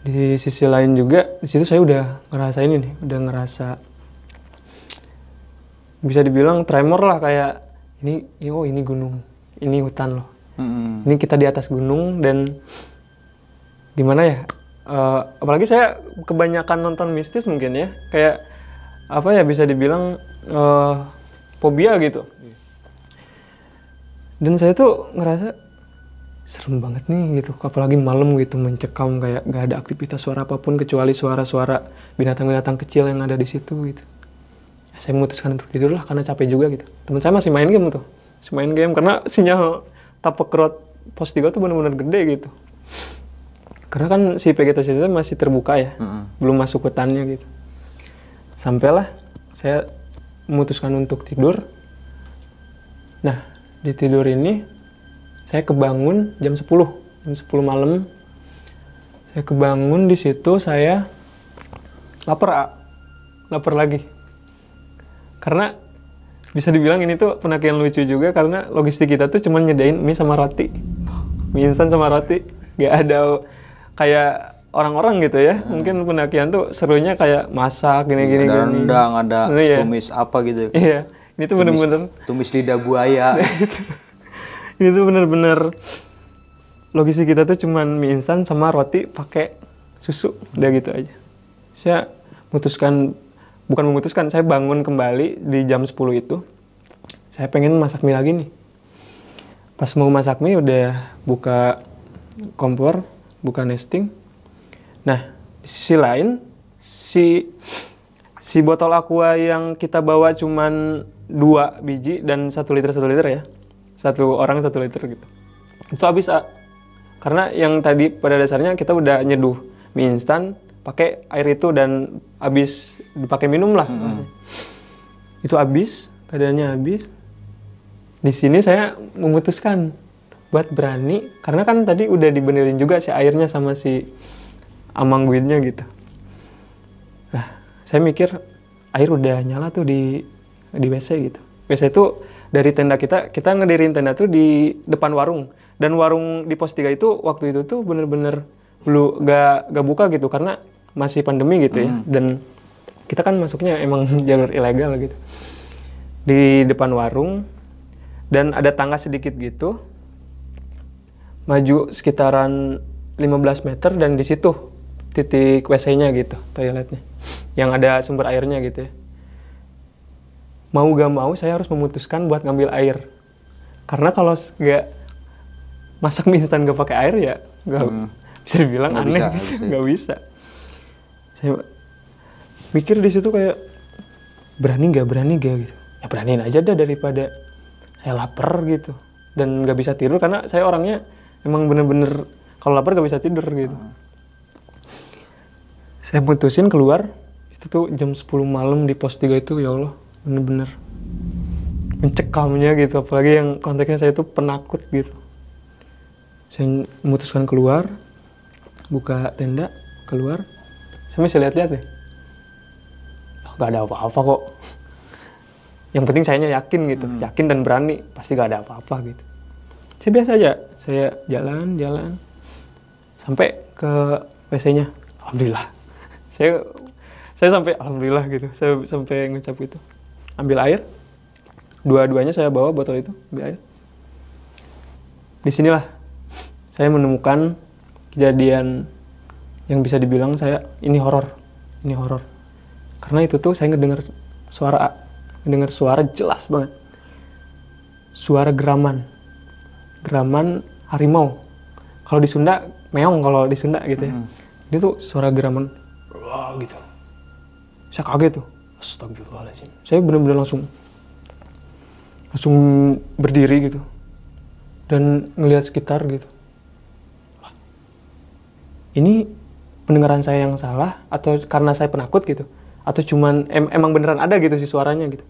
Di sisi lain juga, di situ saya udah ngerasain ini, udah ngerasa bisa dibilang tremor lah, kayak ini gunung, ini hutan loh. Ini kita di atas gunung, dan gimana ya, apalagi saya kebanyakan nonton mistis mungkin ya, kayak apa ya, bisa dibilang fobia gitu. Dan saya tuh ngerasa serem banget nih gitu, apalagi malam gitu, mencekam, kayak gak ada aktivitas suara apapun kecuali suara-suara binatang-binatang kecil yang ada di situ gitu. Saya memutuskan untuk tidur lah karena capek juga gitu. Teman saya masih main game tuh, karena sinyal tapak road pos 3 tuh benar-benar gede gitu. Karena kan si vegetasi itu masih terbuka ya, belum masuk hutannya gitu. Sampailah saya memutuskan untuk tidur. Nah, di tidur ini saya kebangun jam 10 malam. Saya kebangun di situ, saya lapar lagi. Karena bisa dibilang ini tuh penakian lucu juga karena logistik kita tuh cuma nyedain mie sama roti. Mie instan sama roti. Gak ada kayak orang-orang gitu ya. Mungkin penakian tuh serunya kayak masak gini-gini. Ada rendang, ada Iya. tumis apa gitu. Iya, ini tuh bener-bener Tumis lidah buaya. ini tuh bener-bener logistik kita tuh cuman mie instan sama roti pakai susu, udah gitu aja. Saya bukan memutuskan, saya bangun kembali di jam 10 itu. Saya pengen masak mie lagi nih. Pas mau masak mie udah buka kompor, buka nesting. Nah, di sisi lain si botol aqua yang kita bawa cuman 2 biji dan 1 liter ya. Satu orang 1 liter gitu. Itu habis, karena yang tadi pada dasarnya kita udah nyeduh mie instan pakai air itu dan habis dipakai minum lah. Itu habis, keadaannya habis. Di sini saya memutuskan buat berani karena kan tadi udah dibenerin juga si airnya sama si amangguinnya gitu. Nah, saya mikir air udah nyala tuh di WC gitu. WC itu dari tenda kita ngedirin tenda tuh di depan warung. Dan warung di pos 3 itu waktu itu tuh bener-bener belum gak buka gitu karena masih pandemi gitu ya. Dan kita kan masuknya emang jalur ilegal gitu. Di depan warung dan ada tangga sedikit gitu. Maju sekitaran 15 meter dan di situ titik WC-nya gitu, toiletnya. Yang ada sumber airnya gitu ya. Mau gak mau saya harus memutuskan buat ngambil air. Karena kalau nggak masak mie instan gak pakai air ya nggak bisa dibilang Nggak aneh, bisa. nggak bisa. Saya mikir di situ kayak berani nggak gitu. Ya beraniin aja dah daripada saya lapar gitu dan nggak bisa tidur karena saya orangnya emang bener-bener kalau lapar nggak bisa tidur gitu. Saya putusin keluar itu tuh jam 10 malam di pos 3 itu, ya Allah bener-bener mencekamnya gitu, apalagi yang konteksnya saya tuh penakut gitu. Saya memutuskan keluar, buka tenda, keluar, saya masih lihat-lihat deh. Gak ada apa-apa kok. Yang penting sayanya yakin gitu, yakin dan berani, pasti gak ada apa-apa gitu. Saya biasa aja, saya jalan, sampai ke WC-nya, alhamdulillah. Saya sampai alhamdulillah gitu, saya sampai ngucap gitu. Ambil air, dua-duanya saya bawa botol itu, ambil air. Disinilah saya menemukan kejadian yang bisa dibilang ini horor. Karena itu tuh saya ngedengar suara jelas banget. Suara geraman harimau. Kalau di Sunda, meong kalau di Sunda gitu ya. Ini tuh suara geraman, wah gitu. Saya kaget tuh, astagfirullahaladzim. Saya benar-benar langsung berdiri gitu. Dan ngelihat sekitar gitu. Ini pendengaran saya yang salah atau karena saya penakut gitu, atau cuman emang beneran ada gitu sih suaranya gitu.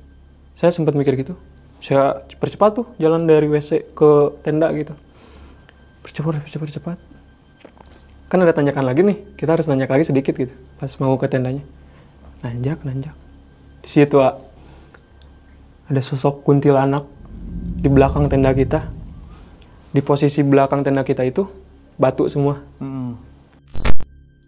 Saya sempat mikir gitu. Saya percepat tuh jalan dari WC ke tenda gitu. Percepat. Kan ada tanjakan lagi nih, kita harus nanjak lagi sedikit gitu pas mau ke tendanya. Nanjak. Di situ ada sosok kuntilanak di belakang tenda kita. Di posisi belakang tenda kita itu batu semua.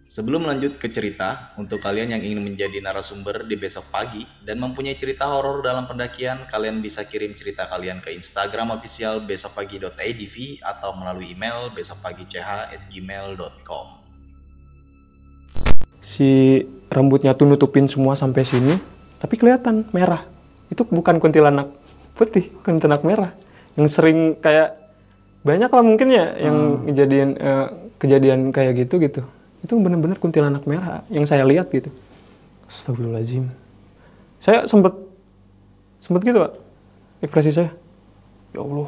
Sebelum lanjut ke cerita, untuk kalian yang ingin menjadi narasumber di besok pagi dan mempunyai cerita horor dalam pendakian, kalian bisa kirim cerita kalian ke Instagram official besokpagi.idv atau melalui email besokpagi.ch@gmail.com. Si rambutnya tuh nutupin semua sampai sini, tapi kelihatan merah. Itu bukan kuntilanak putih, kuntilanak merah. Yang sering kayak banyak lah mungkin ya yang kejadian kayak gitu. Itu benar-benar kuntilanak merah yang saya lihat gitu. Astagfirullahaladzim. Saya sempet gitu Pak, ekspresi saya. Ya Allah.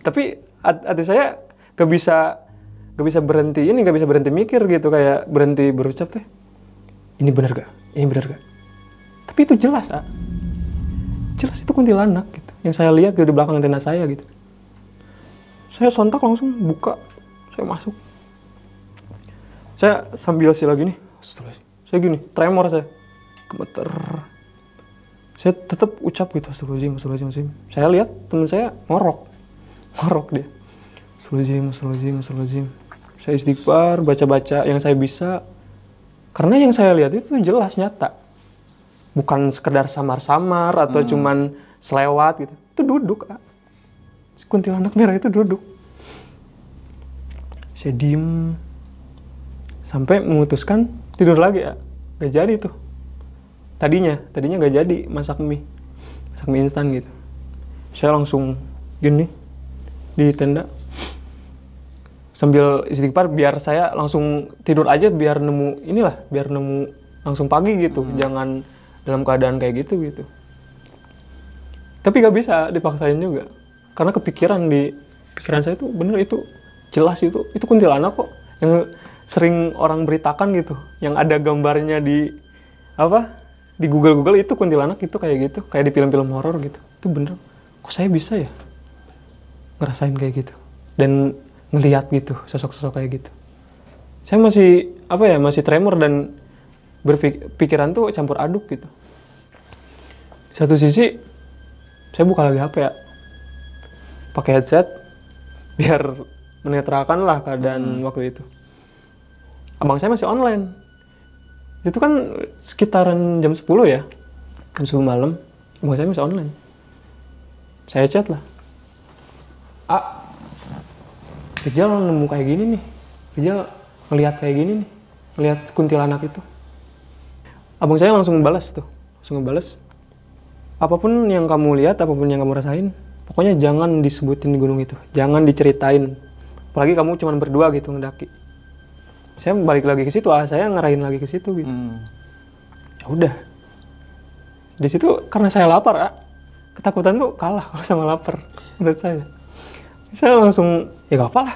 Tapi hati saya gak bisa berhenti mikir gitu, kayak berhenti berucap teh. Ini benar gak? Tapi itu jelas jelas itu kuntilanak gitu. Yang saya lihat di belakang tenda saya gitu. Saya sontak langsung buka, saya masuk. Saya sambil sila gini, saya gini, tremor saya, gemeter. Saya tetap ucap gitu, astagfirullahaladzim. Saya lihat teman saya ngorok dia. Astagfirullahaladzim. Saya istighfar, baca-baca yang saya bisa. Karena yang saya lihat itu jelas nyata. Bukan sekedar samar-samar atau cuman selewat gitu. Itu duduk, si kuntilanak merah itu duduk. Saya diem sampai memutuskan tidur lagi, gak jadi tuh. Tadinya gak jadi masak mie instan gitu. Saya langsung gini di tenda sambil istighfar biar saya langsung tidur aja, biar nemu langsung pagi gitu. Jangan dalam keadaan kayak gitu. Tapi gak bisa dipaksain juga, karena kepikiran di pikiran saya tuh bener, itu jelas itu kuntilanak kok, yang sering orang beritakan gitu, yang ada gambarnya di Google itu kuntilanak itu kayak gitu, kayak di film-film horor gitu. Itu bener, kok saya bisa ya ngerasain kayak gitu dan ngelihat gitu sosok-sosok kayak gitu. Saya masih tremor dan pikiran tuh campur aduk gitu. Satu sisi saya buka lagi HP pakai headset biar menetralkan lah keadaan waktu itu. Abang saya masih online. Itu kan sekitaran jam 10 ya, jam 10 malam. Abang saya masih online. Saya chat lah, Rijal nemu kayak gini nih, Rijal ngelihat kayak gini nih, ngelihat kuntilanak itu. Abang saya langsung ngebales, apapun yang kamu lihat, apapun yang kamu rasain, pokoknya jangan disebutin di gunung itu, jangan diceritain, apalagi kamu cuma berdua gitu ngedaki. Saya balik lagi ke situ, saya ngarahin lagi ke situ gitu. Ya udah, di situ karena saya lapar, ketakutan tuh kalah kalau sama lapar menurut saya. Saya langsung ya gak apa lah,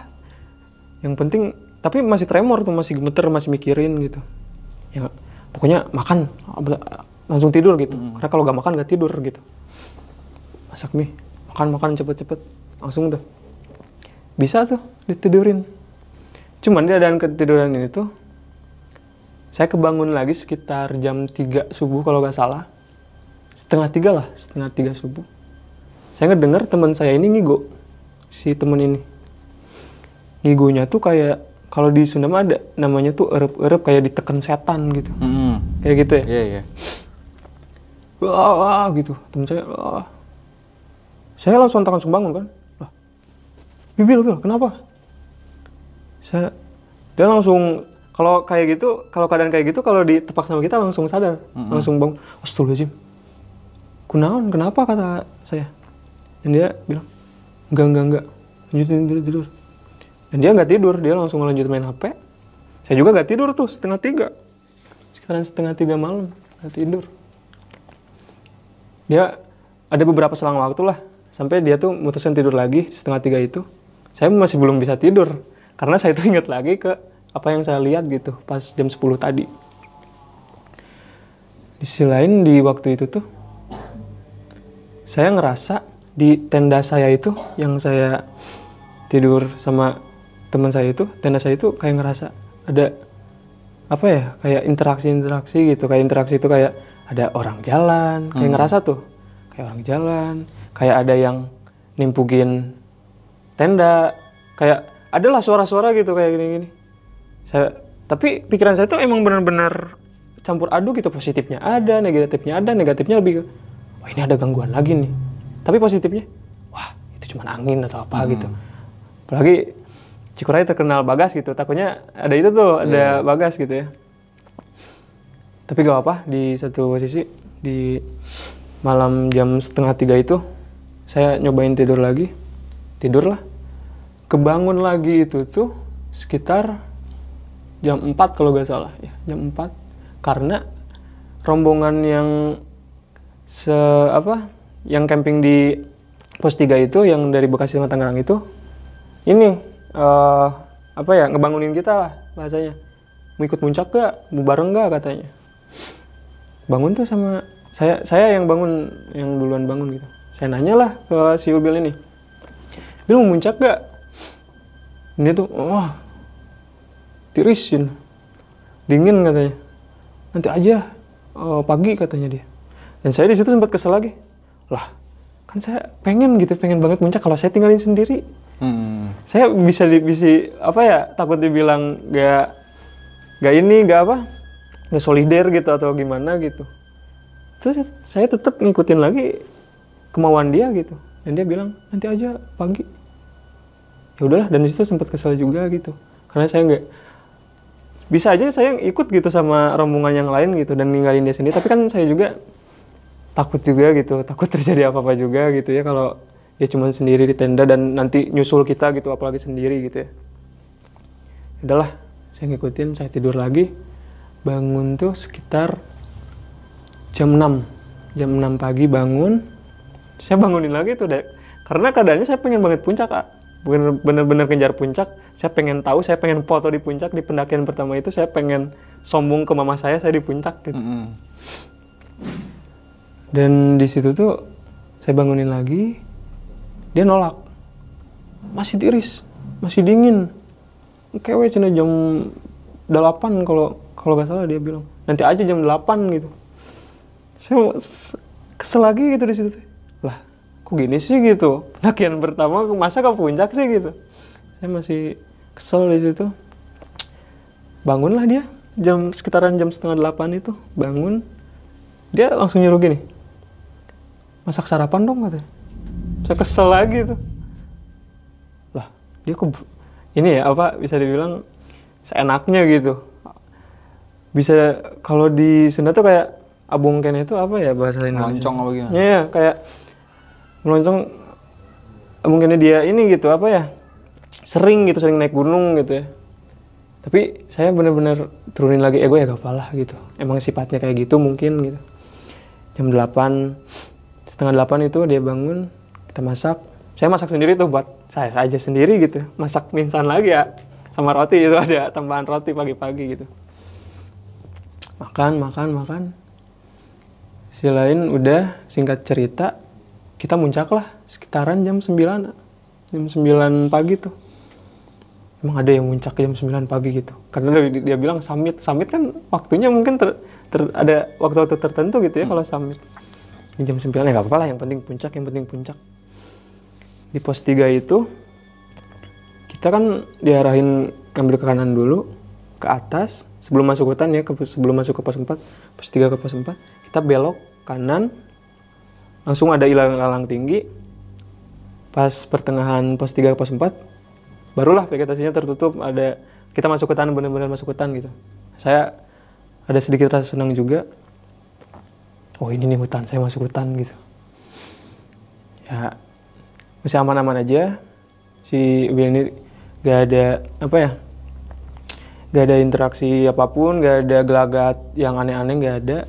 yang penting, tapi masih tremor tuh, masih gemeter, masih mikirin gitu. Ya pokoknya makan, langsung tidur gitu. Karena kalau gak makan gak tidur gitu. Masak mie, makan cepet-cepet, langsung tuh bisa tuh ditidurin. Cuman di keadaan ketiduran ini tuh saya kebangun lagi sekitar jam 3 subuh kalau gak salah, setengah tiga subuh. Saya ngedenger teman saya ini ngigo, si temen ini ngigonya tuh kayak, kalau di Sunda ada namanya tuh erep-erep, kayak ditekan setan gitu. Kayak gitu ya. Iya. Wah gitu temen saya. Saya langsung bangun kan. Bil kenapa? Dia langsung, kalau kayak gitu, kalau keadaan kayak gitu, kalau ditepak sama kita langsung sadar, langsung bangun. Astagfirullahaladzim, kunaon, kenapa, kata saya. Dan dia bilang, enggak, lanjutin tidur. Dan dia nggak tidur, dia langsung lanjut main HP. Saya juga nggak tidur tuh, sekitaran setengah tiga malam, nggak tidur. Dia ada beberapa selang waktu lah, sampai dia tuh mutusin tidur lagi setengah tiga itu. Saya masih belum bisa tidur, karena saya tuh ingat lagi ke apa yang saya lihat gitu pas jam 10 tadi. Di sisi lain di waktu itu tuh saya ngerasa di tenda saya itu, yang saya tidur sama teman saya itu, tenda saya itu kayak ngerasa ada apa ya, kayak interaksi gitu. Kayak interaksi itu kayak ada orang jalan, kayak ngerasa tuh kayak orang jalan, kayak ada yang nimpugin tenda, kayak adalah suara-suara gitu kayak gini-gini. Tapi pikiran saya tuh emang benar-benar campur aduk gitu, positifnya ada, negatifnya lebih ke, wah ini ada gangguan lagi nih. Tapi positifnya, wah itu cuma angin atau apa gitu. Apalagi Cikuray terkenal Bagas gitu, takutnya ada itu tuh, ada Bagas gitu ya. Tapi gak apa, di satu sisi, di malam jam setengah tiga itu, saya nyobain tidur lagi, tidurlah. Kebangun lagi itu tuh sekitar jam 4 kalau gak salah ya, jam 4. Karena rombongan yang yang camping di pos 3 itu, yang dari Bekasi sama Tangerang itu, ini ngebangunin kita lah bahasanya. Mau ikut puncak gak? Mau bareng gak, katanya. Bangun tuh sama saya yang bangun, yang duluan bangun gitu. Saya nanya lah ke si Ubil ini, Bil mau puncak gak? Dia tuh, tirisin, dingin katanya. Nanti aja, pagi katanya dia. Dan saya di situ sempat kesel lagi. Lah, kan saya pengen banget puncak kalau saya tinggalin sendiri. Saya bisa apa ya, takut dibilang gak solider gitu atau gimana gitu. Terus saya tetap ngikutin lagi kemauan dia gitu. Dan dia bilang nanti aja pagi. Ya udahlah, dan di situ sempat kesel juga gitu. Karena saya nggak bisa aja saya ikut gitu sama rombongan yang lain gitu dan ninggalin dia sendiri. Tapi kan saya juga takut juga gitu, takut terjadi apa-apa juga gitu ya kalau dia cuma sendiri di tenda dan nanti nyusul kita gitu, apalagi sendiri gitu ya. Udahlah, saya ngikutin, saya tidur lagi. Bangun tuh sekitar jam 6 pagi bangun. Saya bangunin lagi tuh deh. Karena keadaannya saya pengen banget puncak, Kak. Bener-bener kejar puncak. Saya pengen tahu, saya pengen foto di puncak. Di pendakian pertama itu saya pengen sombong ke mama saya di puncak gitu. Dan di situ tuh saya bangunin lagi. Dia nolak. Masih tiris, masih dingin. Kewe cina jam 8 kalau nggak salah dia bilang. Nanti aja jam 8 gitu. Saya kesel lagi gitu di situ. Lah, kok gini sih gitu. Pendakian pertama masa ke puncak sih gitu. Saya masih kesel di situ. Bangunlah dia sekitaran jam setengah 8 itu bangun. Dia langsung nyuruh gini. Masak sarapan dong katanya. Saya kesel lagi tuh. Lah, dia kok ini ya apa bisa dibilang seenaknya gitu. Bisa kalau di Sunda tuh kayak abungken itu apa ya bahasa Indonesia? Meloncong apa gimana? Iya, kayak meloncong abungkennya dia ini gitu apa ya? Sering naik gunung gitu ya. Tapi saya benar-benar turunin lagi ego ya gak apalah gitu. Emang sifatnya kayak gitu mungkin gitu. Jam 8, setengah 8 itu dia bangun, kita masak. Saya masak sendiri tuh buat saya aja sendiri gitu. Masak mie instan lagi ya. Sama roti itu ada tambahan roti pagi-pagi gitu. Makan. Selain udah singkat cerita, kita muncak lah sekitaran jam 9 pagi tuh. Emang ada yang muncak jam 9 pagi gitu. Karena dia bilang summit kan waktunya mungkin ada waktu-waktu tertentu gitu ya kalau summit. Jam 9 ya gak apa-apa lah, yang penting puncak. Di pos 3 itu kita kan diarahin ngambil ke kanan dulu ke atas sebelum masuk hutan ya, sebelum masuk ke pos 4, pos 3 ke pos 4 kita belok kanan, langsung ada ilalang tinggi. Pas pertengahan pos 3 ke pos 4 barulah vegetasinya tertutup, ada kita masuk hutan, benar-benar masuk hutan gitu. Saya ada sedikit rasa senang juga, oh ini nih hutan, saya masuk hutan gitu ya. Masih aman-aman aja, si Will ini gak ada gak ada interaksi apapun, gak ada gelagat yang aneh-aneh, gak ada.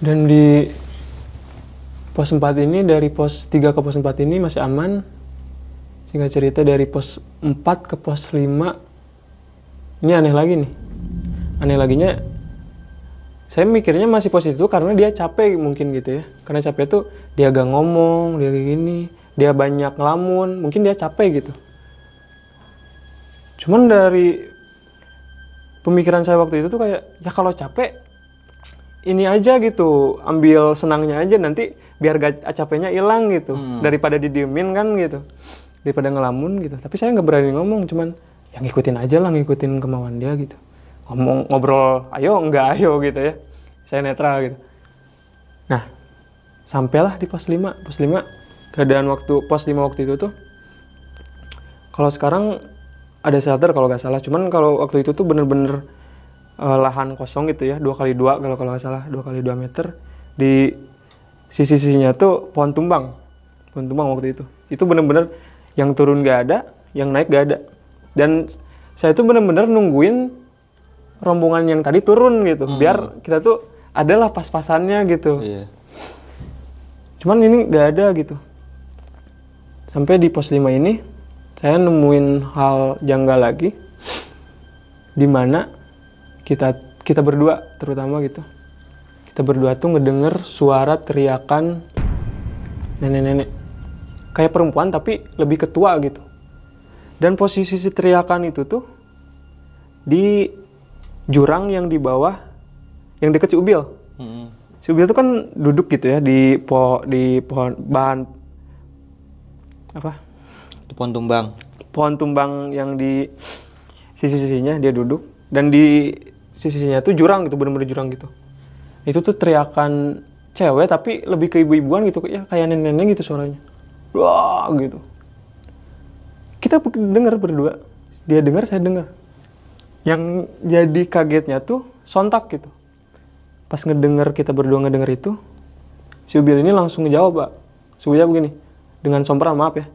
Dan di pos 4 ini, dari pos 3 ke pos 4 ini masih aman. Singkat cerita dari pos 4 ke pos 5 ini aneh lagi nih. Aneh laginya, saya mikirnya masih pos itu karena dia capek mungkin gitu ya. Karena capek tuh dia gak ngomong, dia kayak gini, dia banyak ngelamun, mungkin dia capek gitu. Cuman dari pemikiran saya waktu itu tuh kayak, ya kalau capek ini aja gitu, ambil senangnya aja, nanti biar capeknya hilang gitu. Daripada didiemin kan gitu, daripada ngelamun gitu. Tapi saya nggak berani ngomong, cuman ya ngikutin aja lah, ngikutin kemauan dia gitu. Ngobrol ayo enggak ayo gitu ya, saya netral gitu. Nah, sampailah di pos 5. Keadaan waktu pos 5 waktu itu tuh, kalau sekarang ada shelter kalau nggak salah, cuman kalau waktu itu tuh bener-bener lahan kosong gitu ya, 2x2 kalau nggak salah, 2x2 meter. Di sisi-sisinya tuh pohon tumbang waktu itu. Itu bener-bener yang turun nggak ada, yang naik nggak ada. Dan saya tuh bener-bener nungguin rombongan yang tadi turun gitu, biar kita tuh adalah pas-pasannya gitu. Cuman ini nggak ada gitu. Sampai di pos 5 ini saya nemuin hal janggal lagi, di mana kita berdua terutama gitu, kita berdua tuh ngedenger suara teriakan nenek-nenek kayak perempuan tapi lebih ketua gitu. Dan posisi si teriakan itu tuh di jurang yang di bawah, yang deket Ciubil. Si Ubil tuh kan duduk gitu ya di pohon bahan apa? Itu pohon tumbang. Pohon tumbang yang di sisi-sisinya dia duduk, dan di sisi-sisinya tuh jurang gitu, bener-bener jurang gitu. Itu tuh teriakan cewek tapi lebih ke ibu-ibuan gitu, ya kayak nenek-nenek gitu suaranya. Wah gitu. Kita dengar berdua, dia dengar, saya dengar. Yang jadi kagetnya tuh sontak gitu. Pas ngedenger, kita berdua ngedenger itu, si Ubil ini langsung ngejawab, Pak. Si Ubil begini, dengan sompral, maaf ya.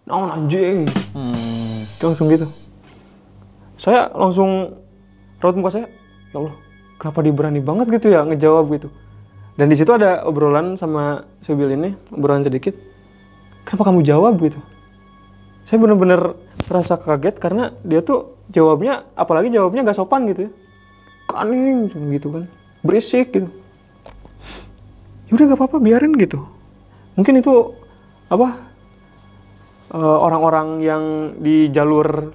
Naon anjing. Langsung gitu. Saya langsung raut muka saya, ya Allah, kenapa dia berani banget gitu ya ngejawab gitu. Dan di situ ada obrolan sama si Ubil ini, obrolan sedikit. Kenapa kamu jawab gitu? Saya bener-bener merasa kaget karena dia tuh jawabnya, apalagi jawabnya gak sopan gitu ya. Kaning gitu kan. Berisik gitu. Yaudah gak apa-apa, biarin gitu. Mungkin itu apa orang-orang yang di jalur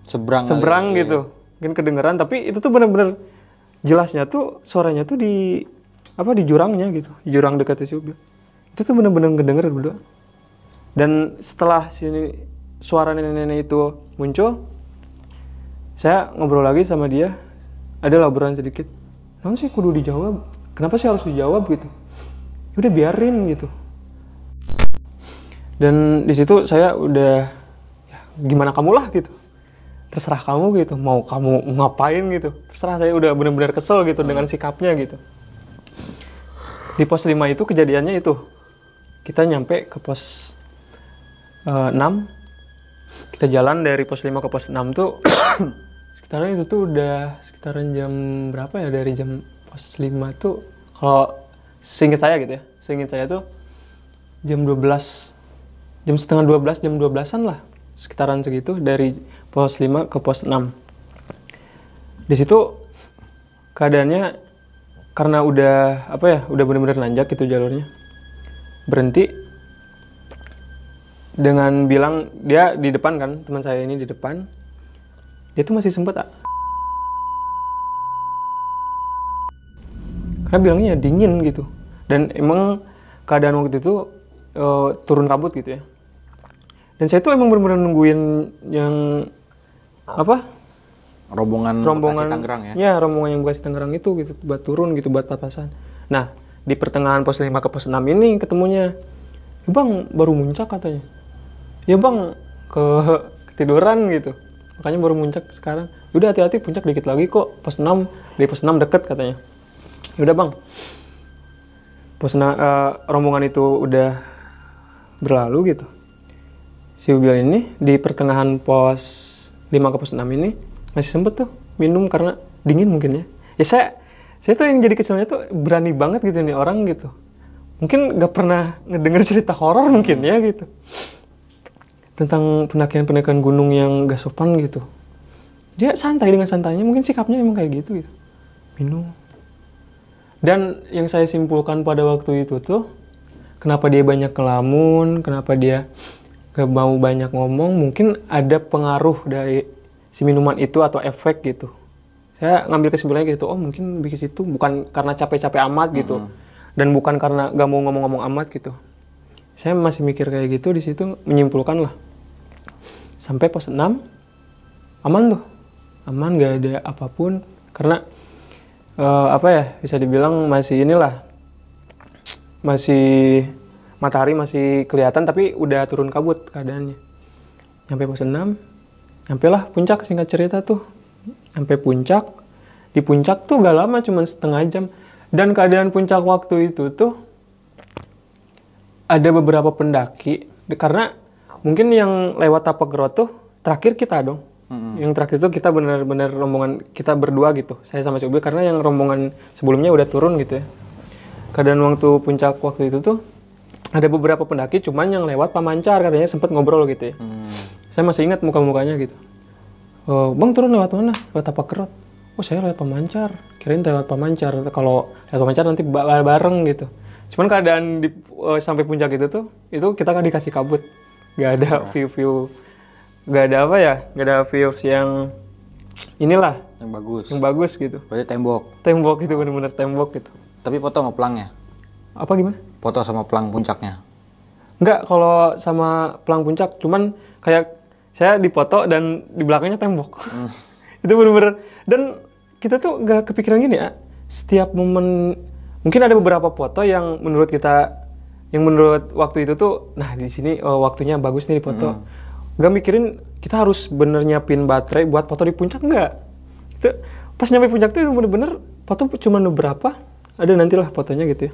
Seberang gitu, mungkin kedengeran. Tapi itu tuh bener-bener jelasnya tuh suaranya tuh di apa, di jurangnya gitu, di jurang dekat si Ubil. Itu tuh bener-bener ngedenger berdua. Dan setelah sini suara nenek-nenek itu muncul, saya ngobrol lagi sama dia, ada obrolan sedikit. Kenapa sih kudu dijawab? Kenapa sih harus dijawab gitu? Udah biarin gitu. Dan di situ saya udah, ya, gimana kamu lah gitu. Terserah kamu gitu, mau kamu ngapain gitu. Terserah, saya udah benar-benar kesel gitu dengan sikapnya gitu. Di pos 5 itu kejadiannya itu. Kita nyampe ke pos 6. Kita jalan dari pos 5 ke pos 6 tuh sekitaran itu tuh udah sekitaran jam berapa ya, dari jam pos 5 tuh kalau seinget saya gitu ya, seinget saya tuh jam 12, jam setengah 12, jam 12-an lah, sekitaran segitu dari pos 5 ke pos 6. Di situ keadaannya karena udah apa ya, udah benar-benar nanjak gitu jalurnya, berhenti dengan bilang, dia di depan kan, teman saya ini di depan. Dia tuh masih sempet karena bilangnya dingin gitu, dan emang keadaan waktu itu turun kabut gitu ya. Dan saya tuh emang benar-benar nungguin yang apa, rombongan Bekasi Tangerang ya. Ya, rombongan yang Bekasi Tangerang itu gitu, buat turun gitu, buat papasan. Nah, di pertengahan pos 5 ke pos 6 ini ketemunya, ya bang, baru muncak katanya. Ya bang, ketiduran gitu, makanya baru muncak sekarang. Udah hati-hati, puncak dikit lagi kok, pos 6, di pos 6 deket katanya. Udah bang, rombongan itu udah berlalu gitu. Si Ubil ini di pertengahan pos 5 ke pos 6 ini masih sempet tuh minum karena dingin mungkin ya. Ya saya tuh yang jadi kecelnya tuh berani banget gitu nih orang gitu. Mungkin gak pernah ngedenger cerita horor mungkin ya gitu. Tentang pendakian-pendakian gunung yang gak sopan gitu. Dia santai, dengan santainya, mungkin sikapnya emang kayak gitu gitu. Minum. Dan yang saya simpulkan pada waktu itu tuh, kenapa dia banyak ngelamun, kenapa dia gak mau banyak ngomong, mungkin ada pengaruh dari si minuman itu atau efek gitu. Saya ngambil kesimpulannya gitu, oh mungkin bikin itu bukan karena capek-capek amat gitu. Dan bukan karena gak mau ngomong-ngomong amat gitu. Saya masih mikir kayak gitu, di situ menyimpulkan lah. Sampai pos 6, aman tuh. Aman, gak ada apapun. Karena, apa ya, bisa dibilang masih inilah. Masih, matahari masih kelihatan, tapi udah turun kabut keadaannya. Sampai pos 6, sampailah puncak, singkat cerita tuh. Sampai puncak. Di puncak tuh gak lama, cuma setengah jam. Dan keadaan puncak waktu itu tuh, ada beberapa pendaki. Karena mungkin yang lewat Tapak Gerot tuh terakhir kita dong. Yang terakhir itu kita benar-benar rombongan kita berdua gitu. Saya sama si Ubil, karena yang rombongan sebelumnya udah turun gitu ya. Keadaan waktu puncak waktu itu tuh ada beberapa pendaki, cuman yang lewat Pamancar katanya sempet ngobrol gitu ya. Saya masih ingat muka-mukanya gitu. Oh, bang turun lewat mana? Lewat Tapak Gerot. Oh saya lewat Pamancar. Kirain lewat Pamancar. Kalau lewat Pamancar nanti bareng gitu. Cuman keadaan sampai puncak itu kita kan dikasih kabut. Gak ada view-view, gak ada apa ya, gak ada views yang inilah. Yang bagus. Yang bagus gitu. Berarti tembok. Tembok itu bener-bener tembok gitu. Tapi foto sama pelangnya? Apa gimana? Foto sama pelang puncaknya? Enggak, kalau sama pelang puncak, cuman kayak saya dipoto dan di belakangnya tembok. Itu bener-bener, dan kita tuh gak kepikiran gini ya, setiap momen, mungkin ada beberapa foto yang menurut kita, yang menurut waktu itu tuh, nah di sini waktunya bagus nih di foto. Gak mikirin kita harus bener nyiapin baterai buat foto di puncak, enggak. Itu, pas nyampe puncak tuh bener-bener foto cuma beberapa, ada nantilah fotonya gitu ya.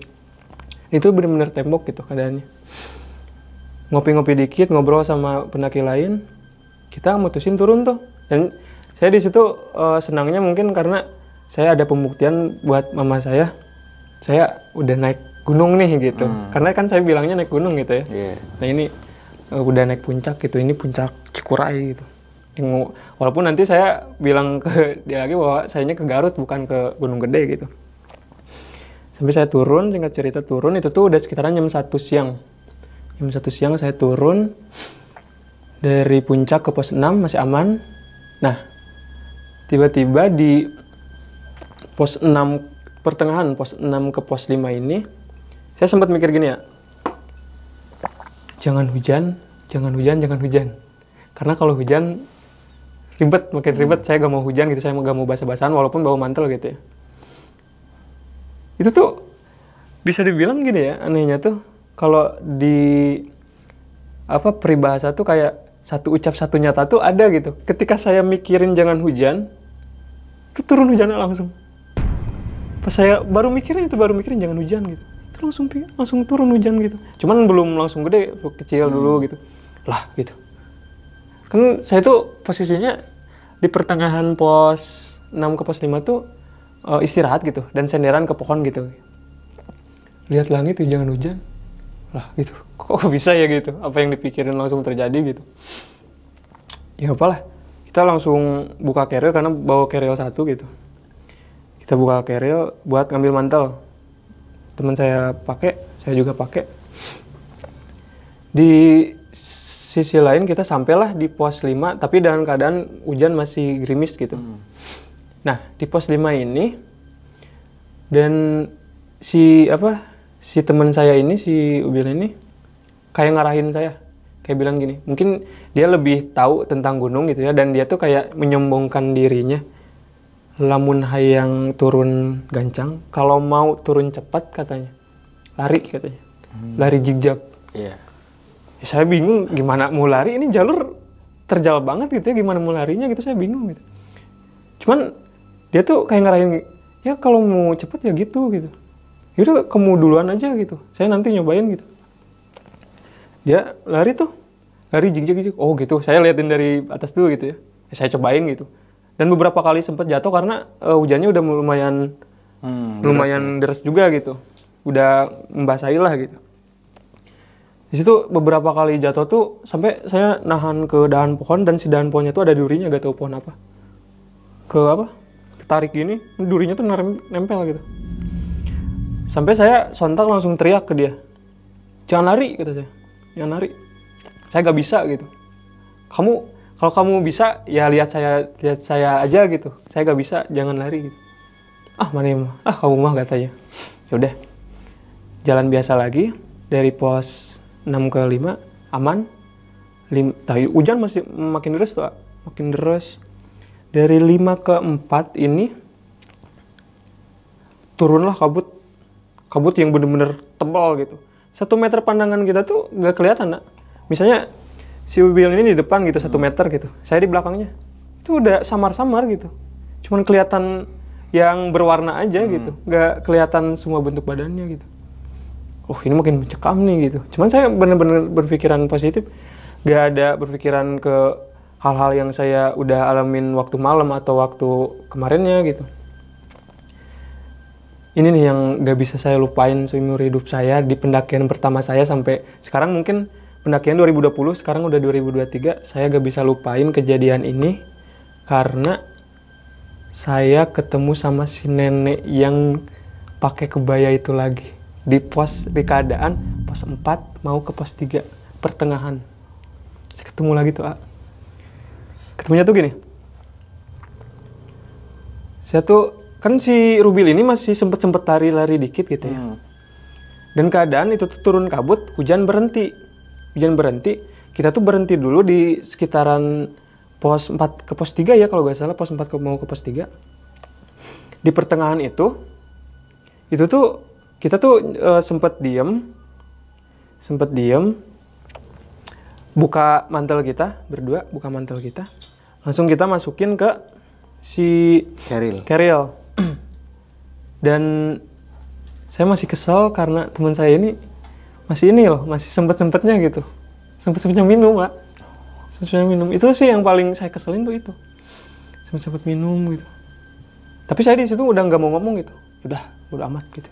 Itu bener-bener tembok gitu keadaannya. Ngopi-ngopi dikit, ngobrol sama pendaki lain, kita mutusin turun tuh. Dan saya di situ senangnya mungkin karena saya ada pembuktian buat mama saya udah naik gunung nih gitu. Karena kan saya bilangnya naik gunung gitu ya. Nah ini udah naik puncak gitu, ini puncak Cikuray gitu. Walaupun nanti saya bilang ke dia lagi bahwa sayanya ke Garut bukan ke Gunung Gede gitu. Sampai saya turun, singkat cerita turun, itu tuh udah sekitaran jam 1 siang. Jam 1 siang saya turun dari puncak ke pos 6 masih aman. Nah, tiba-tiba di pos 6, pertengahan pos 6 ke pos 5 ini, saya sempat mikir gini ya, jangan hujan, jangan hujan, jangan hujan. Karena kalau hujan, ribet, makin ribet, saya gak mau hujan gitu, saya gak mau basah-basahan walaupun bawa mantel gitu ya. Itu tuh bisa dibilang gini ya, anehnya tuh kalau di peribahasa tuh kayak satu ucap satu nyata tuh ada gitu. Ketika saya mikirin jangan hujan, itu turun hujannya langsung. Pas saya baru mikirin jangan hujan gitu, itu langsung turun hujan gitu. Cuman belum langsung gede, kecil dulu gitu. Lah gitu. Kan saya tuh posisinya di pertengahan pos 6 ke pos 5 tuh istirahat gitu dan senderan ke pohon gitu. Lihat langit tuh jangan hujan. Lah gitu. Kok bisa ya gitu? Apa yang dipikirin langsung terjadi gitu. Ya apalah. Kita langsung buka carrier karena bawa carrier 1 gitu. Kita buka carrier buat ngambil mantel. Teman saya pakai, saya juga pakai. Di sisi lain kita sampailah di pos 5 tapi dalam keadaan hujan masih gerimis gitu. Nah, di pos 5 ini dan si teman saya ini, si Ubil ini kayak ngarahin saya. Kayak bilang gini, mungkin dia lebih tahu tentang gunung gitu ya, dan dia tuh kayak menyombongkan dirinya. Lamun hayang turun gancang, kalau mau turun cepat katanya, lari katanya. Lari jigjab. Ya, saya bingung gimana mau lari, ini jalur terjal banget gitu ya, gimana mau larinya gitu, saya bingung gitu. Cuman dia tuh kayak ngarahin, ya kalau mau cepet ya gitu. Yaudah kamu duluan aja gitu, saya nanti nyobain gitu. Dia lari jigjag. Oh gitu, saya liatin dari atas dulu gitu ya. Saya cobain gitu. Dan beberapa kali sempat jatuh karena hujannya udah lumayan deras juga gitu. Udah membasahi lah gitu. Di situ beberapa kali jatuh tuh sampai saya nahan ke dahan pohon, dan si dahan pohonnya tuh ada durinya, gak tahu pohon apa. Ketarik gini, durinya tuh nempel gitu. Sampai saya sontak langsung teriak ke dia, jangan lari, kata saya. Jangan lari. Saya gak bisa gitu. Kalau kamu bisa ya lihat saya aja gitu. Saya gak bisa, jangan lari gitu. Mana ya, kamu mah, katanya. Yaudah. Jalan biasa lagi dari pos 6 ke 5 aman. Hujan masih makin deras tuh, makin deras. Dari 5 ke 4 ini turunlah kabut yang bener-bener tebal gitu. 1 meter pandangan kita tuh gak kelihatan, nak. Misalnya si Ubil ini di depan gitu 1 meter gitu, saya di belakangnya itu udah samar-samar gitu, cuman kelihatan yang berwarna aja gitu, gak kelihatan semua bentuk badannya gitu. Ini makin mencekam nih gitu. Cuman saya bener-bener berpikiran positif, gak ada berpikiran ke hal-hal yang saya udah alamin waktu malam atau waktu kemarinnya gitu. Ini nih yang gak bisa saya lupain seumur hidup saya di pendakian pertama saya sampai sekarang. Mungkin pendakian 2020, sekarang udah 2023, saya gak bisa lupain kejadian ini karena saya ketemu sama si nenek yang pakai kebaya itu lagi di keadaan pos 4 mau ke pos 3 pertengahan. Saya ketemu lagi tuh, ketemunya tuh gini. Saya tuh kan si Rubil ini masih sempet lari-lari dikit gitu ya. Dan keadaan itu tuh turun kabut, hujan berhenti. Kita tuh berhenti dulu di sekitaran pos 4 ke pos 3 ya kalau nggak salah, pos 4 mau ke pos 3. Di pertengahan itu tuh kita tuh sempet diem, buka mantel kita, berdua buka mantel kita. Langsung kita masukin ke si Keril. Dan saya masih kesel karena teman saya ini masih sempet-sempetnya gitu. Sempet-sempetnya minum, Pak. Sempet-sempetnya minum. Itu sih yang paling saya keselin tuh itu. Sempet-sempet minum gitu. Tapi saya di situ udah nggak mau ngomong gitu. Udah amat gitu.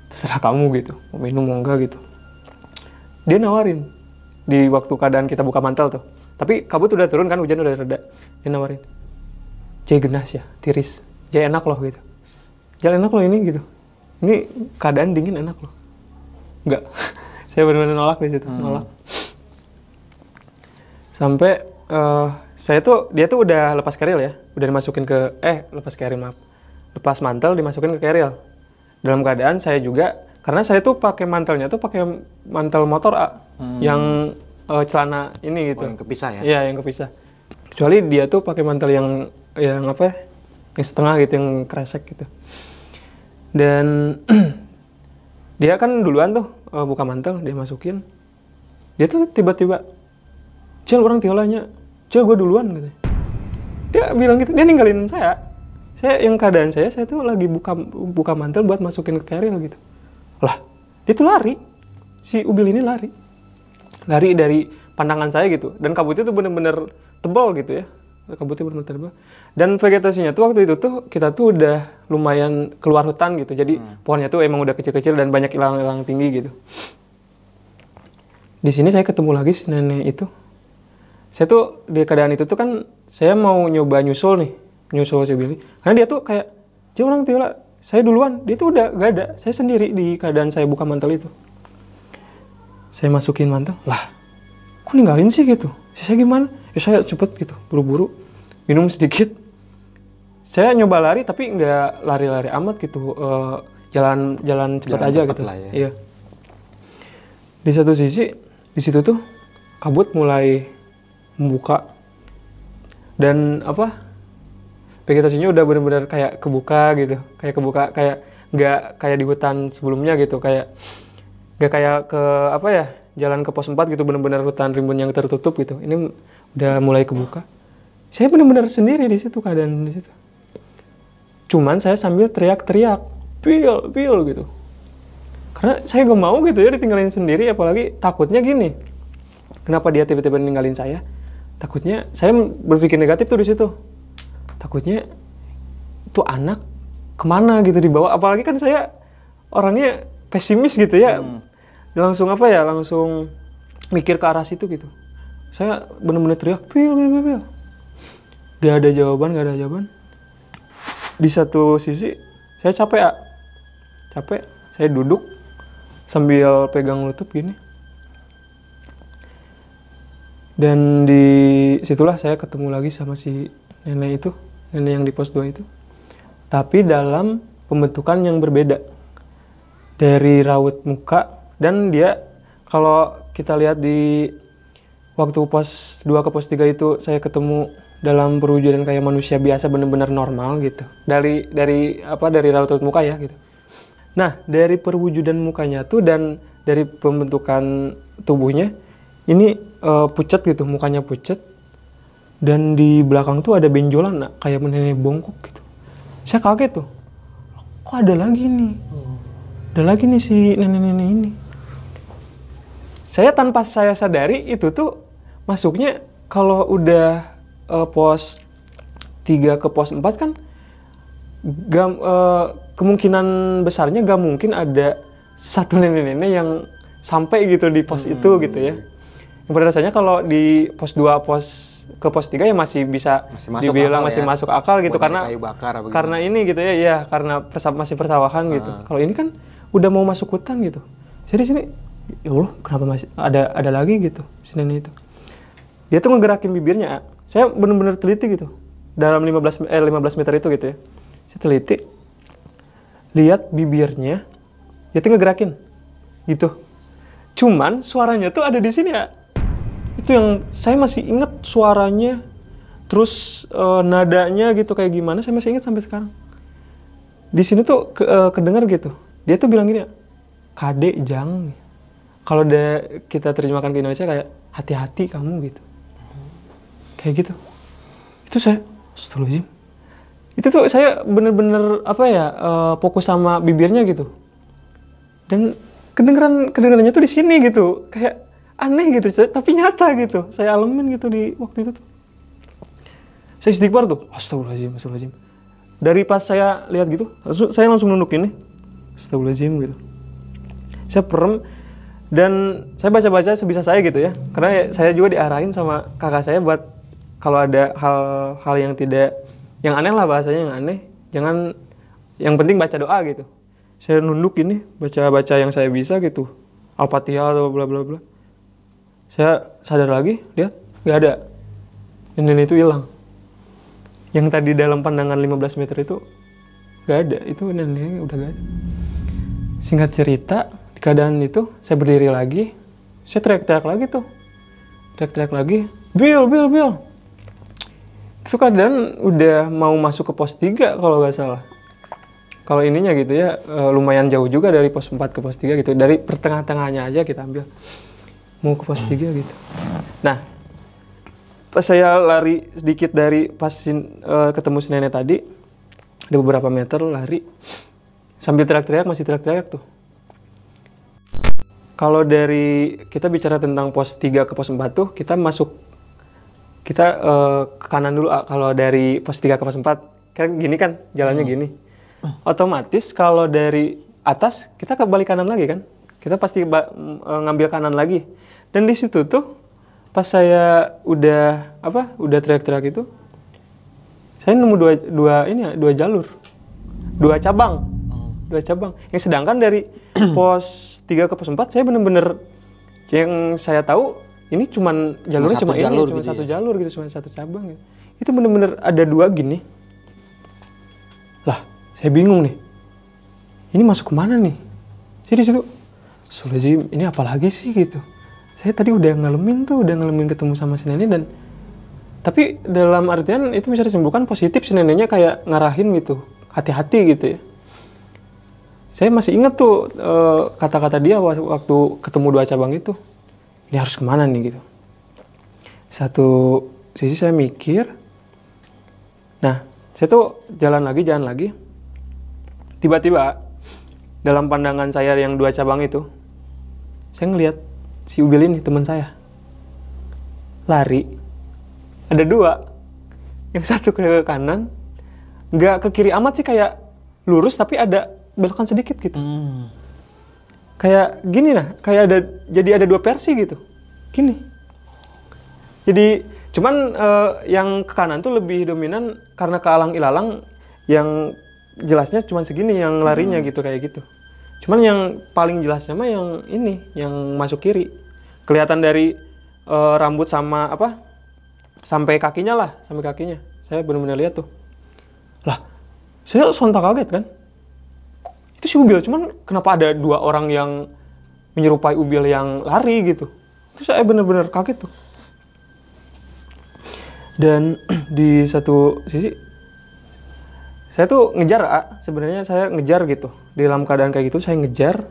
Terserah kamu gitu. Mau minum mau enggak gitu. Dia nawarin di waktu keadaan kita buka mantel tuh. Tapi kabut udah turun kan, hujan udah reda. Dia nawarin. Jay genas ya, tiris. Jay enak loh gitu. Jay enak loh ini gitu. Ini keadaan dingin enak loh. Enggak. Saya benar-benar nolak di situ, nolak. Sampai dia tuh udah lepas keril ya, udah dimasukin ke lepas mantel dimasukin ke keril. Dalam keadaan saya juga, karena saya tuh pakai mantelnya tuh pakai mantel motor yang celana ini gitu. Oh, yang kepisah ya? Iya, yang kepisah. Kecuali dia tuh pakai mantel yang apa? Yang setengah gitu, yang kresek gitu. Dan dia kan duluan tuh buka mantel, dia masukin. Dia tuh tiba-tiba, Cel orang tiolanya, Cel gue duluan gitu. Dia bilang gitu, dia ninggalin saya. Yang keadaan saya tuh lagi buka mantel buat masukin ke keril gitu. Lah, dia tuh lari. Si Ubil ini lari dari pandangan saya gitu. Dan kabutnya tuh bener-bener tebal gitu ya. Kabutnya bener-bener tebal. Dan vegetasinya tuh waktu itu tuh kita tuh udah lumayan keluar hutan gitu. Jadi pohonnya tuh emang udah kecil-kecil dan banyak ilang-ilang tinggi gitu. Di sini saya ketemu lagi si nenek itu. Saya tuh di keadaan itu tuh kan saya mau nyoba nyusul si Billy. Karena dia tuh kayak, "Jauh orang Tiola, saya duluan." Dia tuh udah gak ada. Saya sendiri di keadaan saya buka mantel itu. Saya masukin mantel, lah kok ninggalin sih gitu. Saya gimana? Ya saya cepet gitu, buru-buru. Minum sedikit. Saya nyoba lari tapi nggak lari-lari amat gitu. Jalan cepat aja gitu. Lah ya. Iya. Di satu sisi, di situ tuh kabut mulai membuka dan vegetasinya udah benar-benar kayak kebuka gitu, kayak nggak kayak di hutan sebelumnya gitu, kayak nggak kayak ke jalan ke pos 4 gitu, benar-benar hutan rimbun yang tertutup gitu. Ini udah mulai kebuka. Saya benar-benar sendiri di situ, keadaan di situ. Cuman saya sambil teriak-teriak, pil gitu. Karena saya gak mau gitu ya ditinggalin sendiri, apalagi takutnya gini. Kenapa dia tiba-tiba ninggalin saya? Takutnya saya berpikir negatif tuh di situ. Takutnya itu anak kemana gitu dibawa. Apalagi kan saya orangnya pesimis gitu ya. Langsung langsung mikir ke arah situ gitu. Saya benar-benar teriak, pil. Gak ada jawaban. Di satu sisi saya capek. Saya duduk sambil pegang lutut gini. Dan di situlah saya ketemu lagi sama si nenek yang di pos 2 itu. Tapi dalam pembentukan yang berbeda. Dari raut muka, dan dia kalau kita lihat di waktu pos 2 ke pos 3 itu saya ketemu dalam perwujudan kayak manusia biasa, benar-benar normal gitu. Dari raut muka ya gitu. Nah, dari perwujudan mukanya tuh dan dari pembentukan tubuhnya ini pucat gitu, mukanya pucat. Dan di belakang tuh ada benjolan kayak nenek bongkok gitu. Saya kaget tuh. Kok ada lagi nih? Ada lagi nih si nenek-nenek ini. Saya tanpa saya sadari itu tuh masuknya kalau udah pos 3 ke pos 4 kan kemungkinan besarnya gak mungkin ada satu nenek-nenek yang sampai gitu di pos itu gitu ya. Yang pada dasarnya kalau di pos 2 ke pos 3 ya masih bisa dibilang masih masuk akal gitu. Buat kayu bakar karena ini gitu ya karena masih persawahan gitu. Kalau ini kan udah mau masuk hutan gitu. Jadi sini ya Allah, kenapa masih ada lagi gitu si nenek itu. Dia tuh ngegerakin bibirnya. Saya benar-benar teliti gitu. Dalam 15 meter itu gitu ya. Saya teliti. lihat bibirnya, dia tuh ngegerakin gitu. Cuman suaranya tuh ada di sini ya. Itu yang saya masih inget suaranya, terus nadanya gitu kayak gimana, saya masih inget sampai sekarang. Di sini tuh kedenger gitu. Dia tuh bilang gini ya, "Kade jang." Kalau kita terjemahkan ke Indonesia kayak hati-hati kamu gitu. Kayak gitu. Itu saya, astagfirullahaladzim. Itu tuh saya bener-bener fokus sama bibirnya gitu. Dan kedengerannya tuh di sini gitu. Kayak aneh gitu, tapi nyata gitu. Saya alamin gitu di waktu itu tuh. Saya istighfar tuh, astagfirullahaladzim. Dari pas saya lihat gitu, saya langsung nunduk ini, astagfirullahaladzim gitu. Saya perem dan saya baca-baca sebisa saya gitu ya. Karena saya juga diarahin sama kakak saya buat kalau ada hal-hal yang aneh lah bahasanya, yang aneh, jangan, yang penting baca doa gitu. Saya nunduk ini, baca-baca yang saya bisa gitu, Al-Fatihah atau bla bla bla. Saya sadar lagi, lihat nggak ada, nenek itu hilang. Yang tadi dalam pandangan 15 meter itu nggak ada, itu neneknya udah nggak ada. Singkat cerita, di keadaan itu saya berdiri lagi, saya teriak-teriak lagi tuh, Bill. Itu keadaan udah mau masuk ke pos 3 kalau nggak salah. Kalau ininya gitu ya, lumayan jauh juga dari pos 4 ke pos 3 gitu. Dari pertengah-tengahnya aja kita ambil. Mau ke pos 3 gitu. Nah, pas saya lari sedikit dari pas ketemu si nenek tadi, ada beberapa meter lari. Sambil teriak-teriak, masih teriak-teriak tuh. Kalau dari, kita bicara tentang pos 3 ke pos 4 tuh, kita ke kanan dulu. Kalau dari pos 3 ke pos 4 kan gini kan jalannya gini, otomatis kalau dari atas kita kembali kanan lagi kan, kita pasti ngambil kanan lagi. Dan di situ tuh pas saya udah teriak-teriak itu, saya nemu dua jalur, dua cabang. Yang sedangkan dari pos 3 ke pos 4 saya bener-bener, yang saya tahu ini jalurnya cuma satu jalur gitu, cuma satu cabang gitu. Itu bener-bener ada dua gini. Lah, saya bingung nih. Ini masuk kemana nih? Jadi di situ, Sulazim, ini apa lagi sih gitu. Saya tadi udah ngalamin ketemu sama si nenek, tapi dalam artian itu bisa disimpulkan positif, si neneknya kayak ngarahin gitu, hati-hati gitu ya. Saya masih ingat tuh kata-kata dia waktu ketemu dua cabang itu. Ini harus kemana nih gitu. Satu sisi saya mikir, nah saya tuh jalan lagi. Tiba-tiba dalam pandangan saya yang dua cabang itu, saya ngelihat si Ubil ini, teman saya, lari. Ada dua, yang satu ke kanan, nggak ke kiri amat sih, kayak lurus tapi ada belokan sedikit gitu. Kayak gini nah, jadi ada dua versi gitu, gini. Jadi cuman yang ke kanan tuh lebih dominan karena kealang-ilalang, yang jelasnya cuman segini yang larinya gitu, kayak gitu. Cuman yang paling jelasnya mah yang ini, yang masuk kiri. Kelihatan dari rambut sama sampai kakinya. Saya benar-benar lihat tuh. Lah, saya sontak kaget kan. Itu si Ubil, cuman kenapa ada dua orang yang menyerupai Ubil yang lari gitu. Itu saya benar-benar kaget tuh. Dan di satu sisi saya tuh ngejar, sebenarnya saya ngejar gitu. Di dalam keadaan kayak gitu saya ngejar.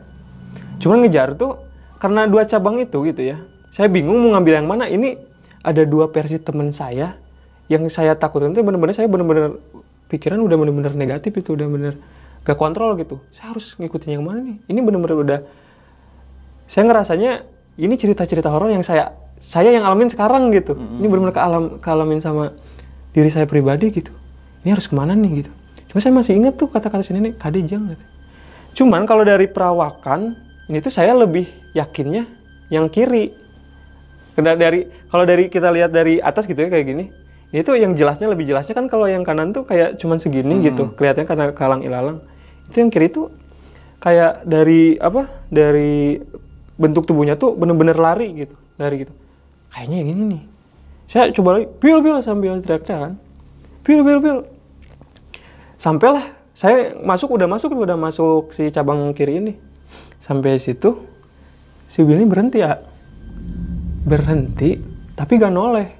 Cuman ngejar tuh karena dua cabang itu gitu ya. Saya bingung mau ngambil yang mana. Ini ada dua versi teman saya yang saya takutin tuh benar-benar pikiran udah benar-benar negatif itu, udah benar gak kontrol gitu. Saya harus ngikutin yang mana nih? Ini benar-benar udah, saya ngerasanya ini cerita-cerita horor yang saya yang alamin sekarang gitu. Ini benar-benar kealamin sama diri saya pribadi gitu. Ini harus kemana nih gitu. Cuma saya masih ingat tuh kata-kata si nenek, kadejang gitu. Cuman kalau dari perawakan ini tuh saya lebih yakinnya yang kiri. Kalau dari kita lihat dari atas gitu ya kayak gini, ini tuh yang lebih jelasnya kan, kalau yang kanan tuh kayak cuman segini gitu, kelihatannya karena kalang-ilalang. Itu yang kiri tuh kayak dari bentuk tubuhnya tuh bener-bener lari gitu. Kayaknya yang ini nih. Saya coba lagi, Bil sambil teriak-teriak kan. Bil. Sampailah Saya udah masuk si cabang kiri ini. Sampai situ, si Ubil ini berhenti ya. Berhenti, tapi gak noleh.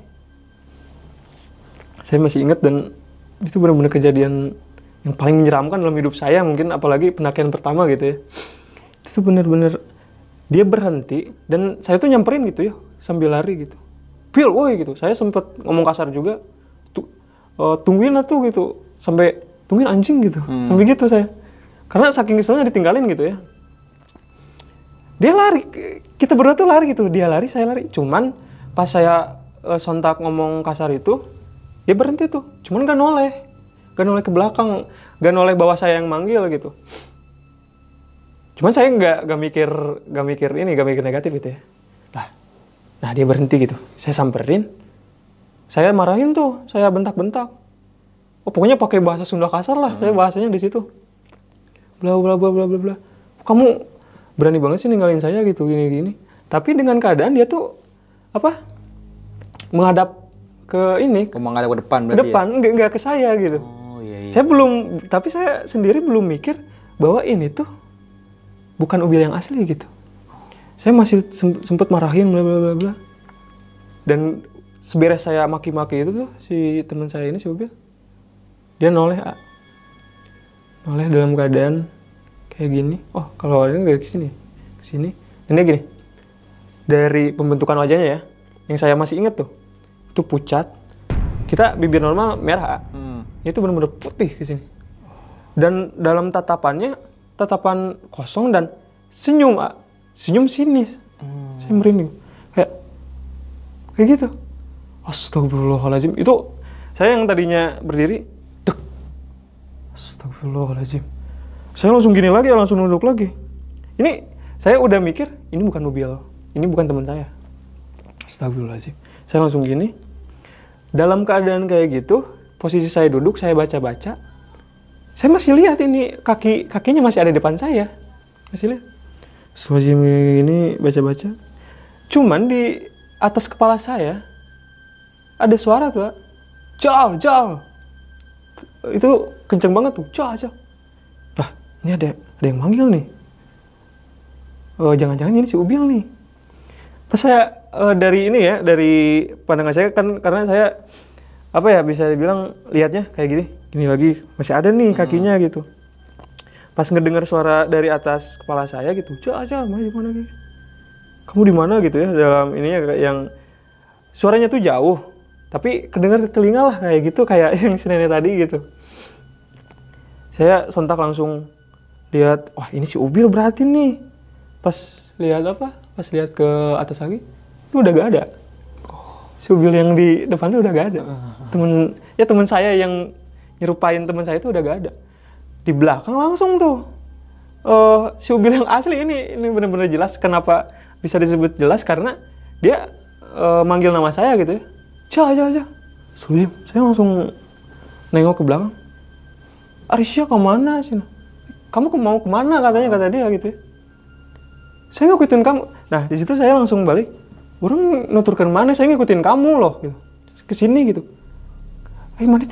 Saya masih ingat dan itu benar-benar kejadian yang paling menyeramkan dalam hidup saya mungkin, apalagi pendakian pertama gitu ya. Itu benar-benar dia berhenti dan saya tuh nyamperin gitu ya sambil lari gitu. Pil, woi gitu. Saya sempet ngomong kasar juga. Tungguin lah tuh gitu. Sampai tungguin anjing gitu. Sampai gitu saya. Karena saking keselnya ditinggalin gitu ya. Dia lari, kita berdua tuh lari gitu. Dia lari, saya lari. Cuman pas saya sontak ngomong kasar itu, dia berhenti tuh. Cuman gak noleh ke belakang, gak noleh bahwa saya yang manggil gitu. Cuman saya gak mikir negatif gitu ya. Nah dia berhenti gitu. Saya samperin, saya marahin tuh, saya bentak-bentak. Oh pokoknya pakai bahasa Sunda kasar lah, saya bahasanya di situ. Bla bla bla bla bla bla. Kamu berani banget sih ninggalin saya gitu gini-gini. Tapi dengan keadaan dia tuh menghadap ke ini. Menghadap ke depan berarti. Ke depan, ya? Enggak ke saya gitu. Oh iya. Tapi saya sendiri belum mikir bahwa ini tuh bukan Ubil yang asli gitu. Saya masih sempet marahin bla bla bla bla. Dan seberes saya maki-maki itu tuh si teman saya ini si Ubil, dia noleh dalam keadaan kayak gini. Oh kalau ini dari ke sini. Dan dia gini. Dari pembentukan wajahnya ya, yang saya masih inget tuh, itu pucat. Kita bibir normal merah, itu benar-benar putih ke sini. Dan dalam tatapan kosong dan senyum sinis. Saya merinding. Kayak gitu. Astagfirullahaladzim. Itu saya yang tadinya berdiri, dek. Astagfirullahaladzim. Saya langsung gini lagi, langsung nunduk lagi. Ini saya udah mikir, ini bukan Ubil, ini bukan teman saya. Astagfirullahaladzim. Saya langsung gini. Dalam keadaan kayak gitu, posisi saya duduk, saya baca-baca. Saya masih lihat ini kakinya masih ada di depan saya. Masih lihat. Astagfirullahaladzim ini baca-baca. Cuman di atas kepala saya ada suara tuh. Jal. Itu kenceng banget tuh. Jal. Lah, ini ada yang manggil nih. Jangan-jangan ini si Ubil nih. Pas saya dari pandangan saya kan, karena saya bisa dibilang lihatnya kayak gini lagi masih ada nih kakinya gitu. Pas ngedengar suara dari atas kepala saya gitu, Jal, mana gitu. Kamu di mana gitu ya, dalam ininya yang suaranya tuh jauh, tapi kedengar telinga lah kayak gitu, kayak yang si nenek tadi gitu. Saya sontak langsung lihat, wah ini si Ubil berarti nih. Pas lihat ke atas lagi, itu udah gak ada. Si Ubil yang di depan tuh udah gak ada. Temen saya yang nyerupain temen saya itu udah gak ada. Di belakang langsung tuh si Ubil yang asli ini benar-benar jelas. Kenapa bisa disebut jelas? Karena dia manggil nama saya gitu ya. Jal. Sulim, saya langsung nengok ke belakang. Arisya kemana sih? Kamu mau kemana kata dia gitu ya. Saya ngikutin kamu. Nah di situ saya langsung balik. Orang nuturkan mana? Saya ngikutin kamu loh. Gitu. Kesini gitu.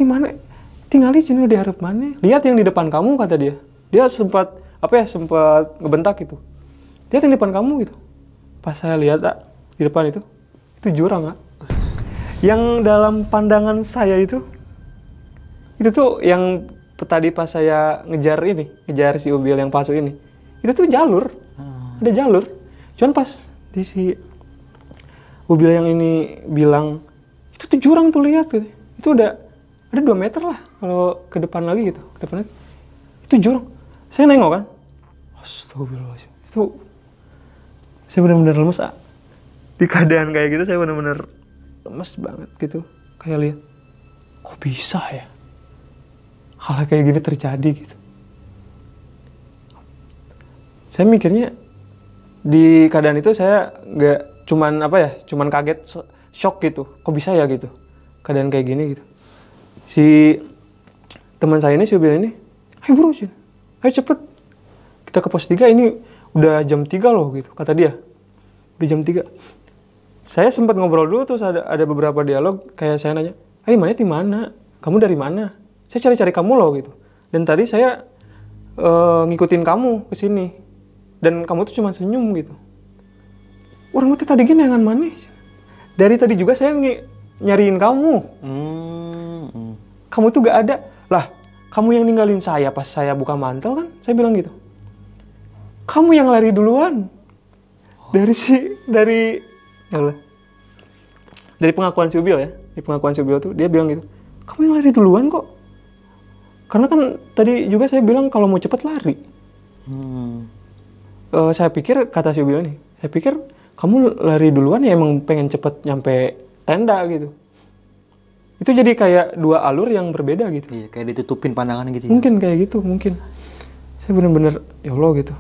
Mana? Tinggal di sini, diharap mana? Lihat yang di depan kamu kata dia. Dia sempat ngebentak gitu. Lihat yang di depan kamu gitu. Pas saya lihat di depan itu jurang Yang dalam pandangan saya itu tuh yang tadi pas saya ngejar si Ubil yang palsu ini. Itu tuh jalur. Ada jalur. Cuman pas di si Ubil yang ini bilang itu tuh jurang tuh, lihat gitu. Itu udah ada 2 meter lah kalau ke depan lagi gitu. Itu jurang. Saya nengok kan. Astagfirullahaladzim. Itu saya benar-benar lemes. Di keadaan kayak gitu saya benar-benar lemes banget gitu. Kayak lihat, kok bisa ya hal kayak gini terjadi gitu. Saya mikirnya di keadaan itu saya nggak cuman kaget, shock gitu. Kok bisa ya gitu keadaan kayak gini gitu. Si teman saya ini, si Ubil ini, ayo buru sih, ayo cepet kita ke pos 3, ini udah jam 3 loh gitu kata dia. Udah jam 3. Saya sempat ngobrol dulu, terus ada beberapa dialog. Kayak saya nanya, mana? Kamu dari mana? Saya cari-cari kamu loh gitu. dan tadi saya ngikutin kamu ke sini dan kamu tuh cuma senyum gitu. Orang itu tadi gini yang mana? Dari tadi juga saya nyariin kamu. Kamu tuh gak ada. Lah, kamu yang ninggalin saya pas saya buka mantel kan? Saya bilang gitu. Kamu yang lari duluan. Dari pengakuan si Ubil ya. Di pengakuan si Ubil tuh dia bilang gitu. Kamu yang lari duluan kok. Karena kan tadi juga saya bilang kalau mau cepet lari. Saya pikir, kata si Ubil nih, saya pikir kamu lari duluan ya emang pengen cepet nyampe tenda gitu. Itu jadi kayak dua alur yang berbeda gitu. Iya, kayak ditutupin pandangan gitu. Mungkin kayak gitu, mungkin. Saya bener-bener, ya Allah gitu.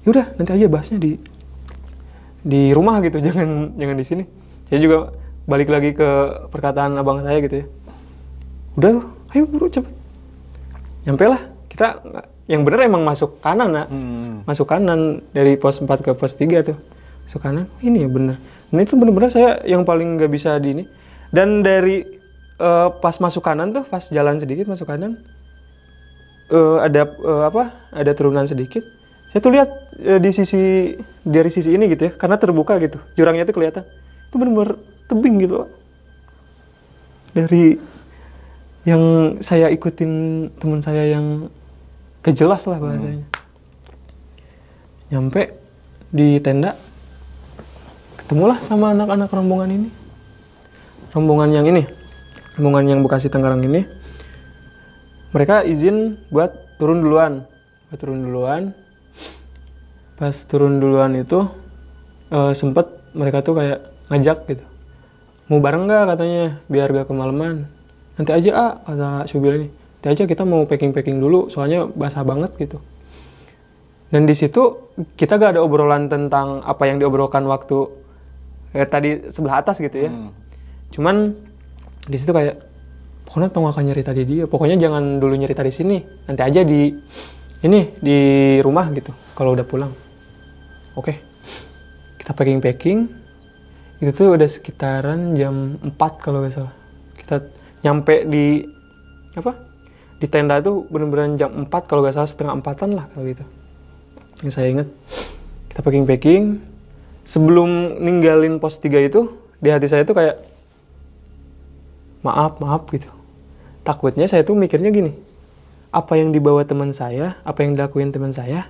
Yaudah, nanti aja bahasnya di rumah gitu, jangan di sini. Saya juga balik lagi ke perkataan abang saya gitu ya. Udah, ayo buru cepet. Nyampe lah, kita yang bener emang masuk kanan nak. Masuk kanan dari pos 4 ke pos 3 tuh. Masuk kanan, ini ya bener. Dan itu bener-bener saya yang paling gak bisa di ini. Dan dari pas masuk kanan tuh, pas jalan sedikit masuk kanan, ada turunan sedikit. Saya tuh lihat dari sisi ini gitu ya, karena terbuka gitu. Jurangnya tuh kelihatan. Itu bener-bener tebing gitu. Dari yang saya ikutin teman saya yang kejelas lah bahasanya. Nyampe di tenda, ketemulah sama anak-anak rombongan ini. Rombongan yang Bekasi Tangerang ini. Mereka izin buat turun duluan. Pas turun duluan itu sempet mereka tuh kayak ngajak gitu. Mau bareng nggak katanya, biar gak kemalaman. Nanti aja kata Syubil ini. Nanti aja kita mau packing dulu, soalnya basah banget gitu. Dan di situ kita gak ada obrolan tentang apa yang diobrolkan waktu tadi sebelah atas gitu ya. Cuman di situ kayak pokoknya tau gak akan nyerita di dia. Pokoknya jangan dulu nyerita di sini. Nanti aja di rumah gitu. Kalau udah pulang. Oke. Kita packing. Itu tuh udah sekitaran jam 4 kalau gak salah. Kita nyampe di tenda tuh bener-bener jam 4 kalau gak salah, setengah 4-an lah kalau gitu. Yang saya ingat, kita packing. Sebelum ninggalin pos 3 itu, di hati saya tuh kayak maaf gitu. Takutnya saya tuh mikirnya gini, apa yang dibawa teman saya, apa yang dilakuin teman saya,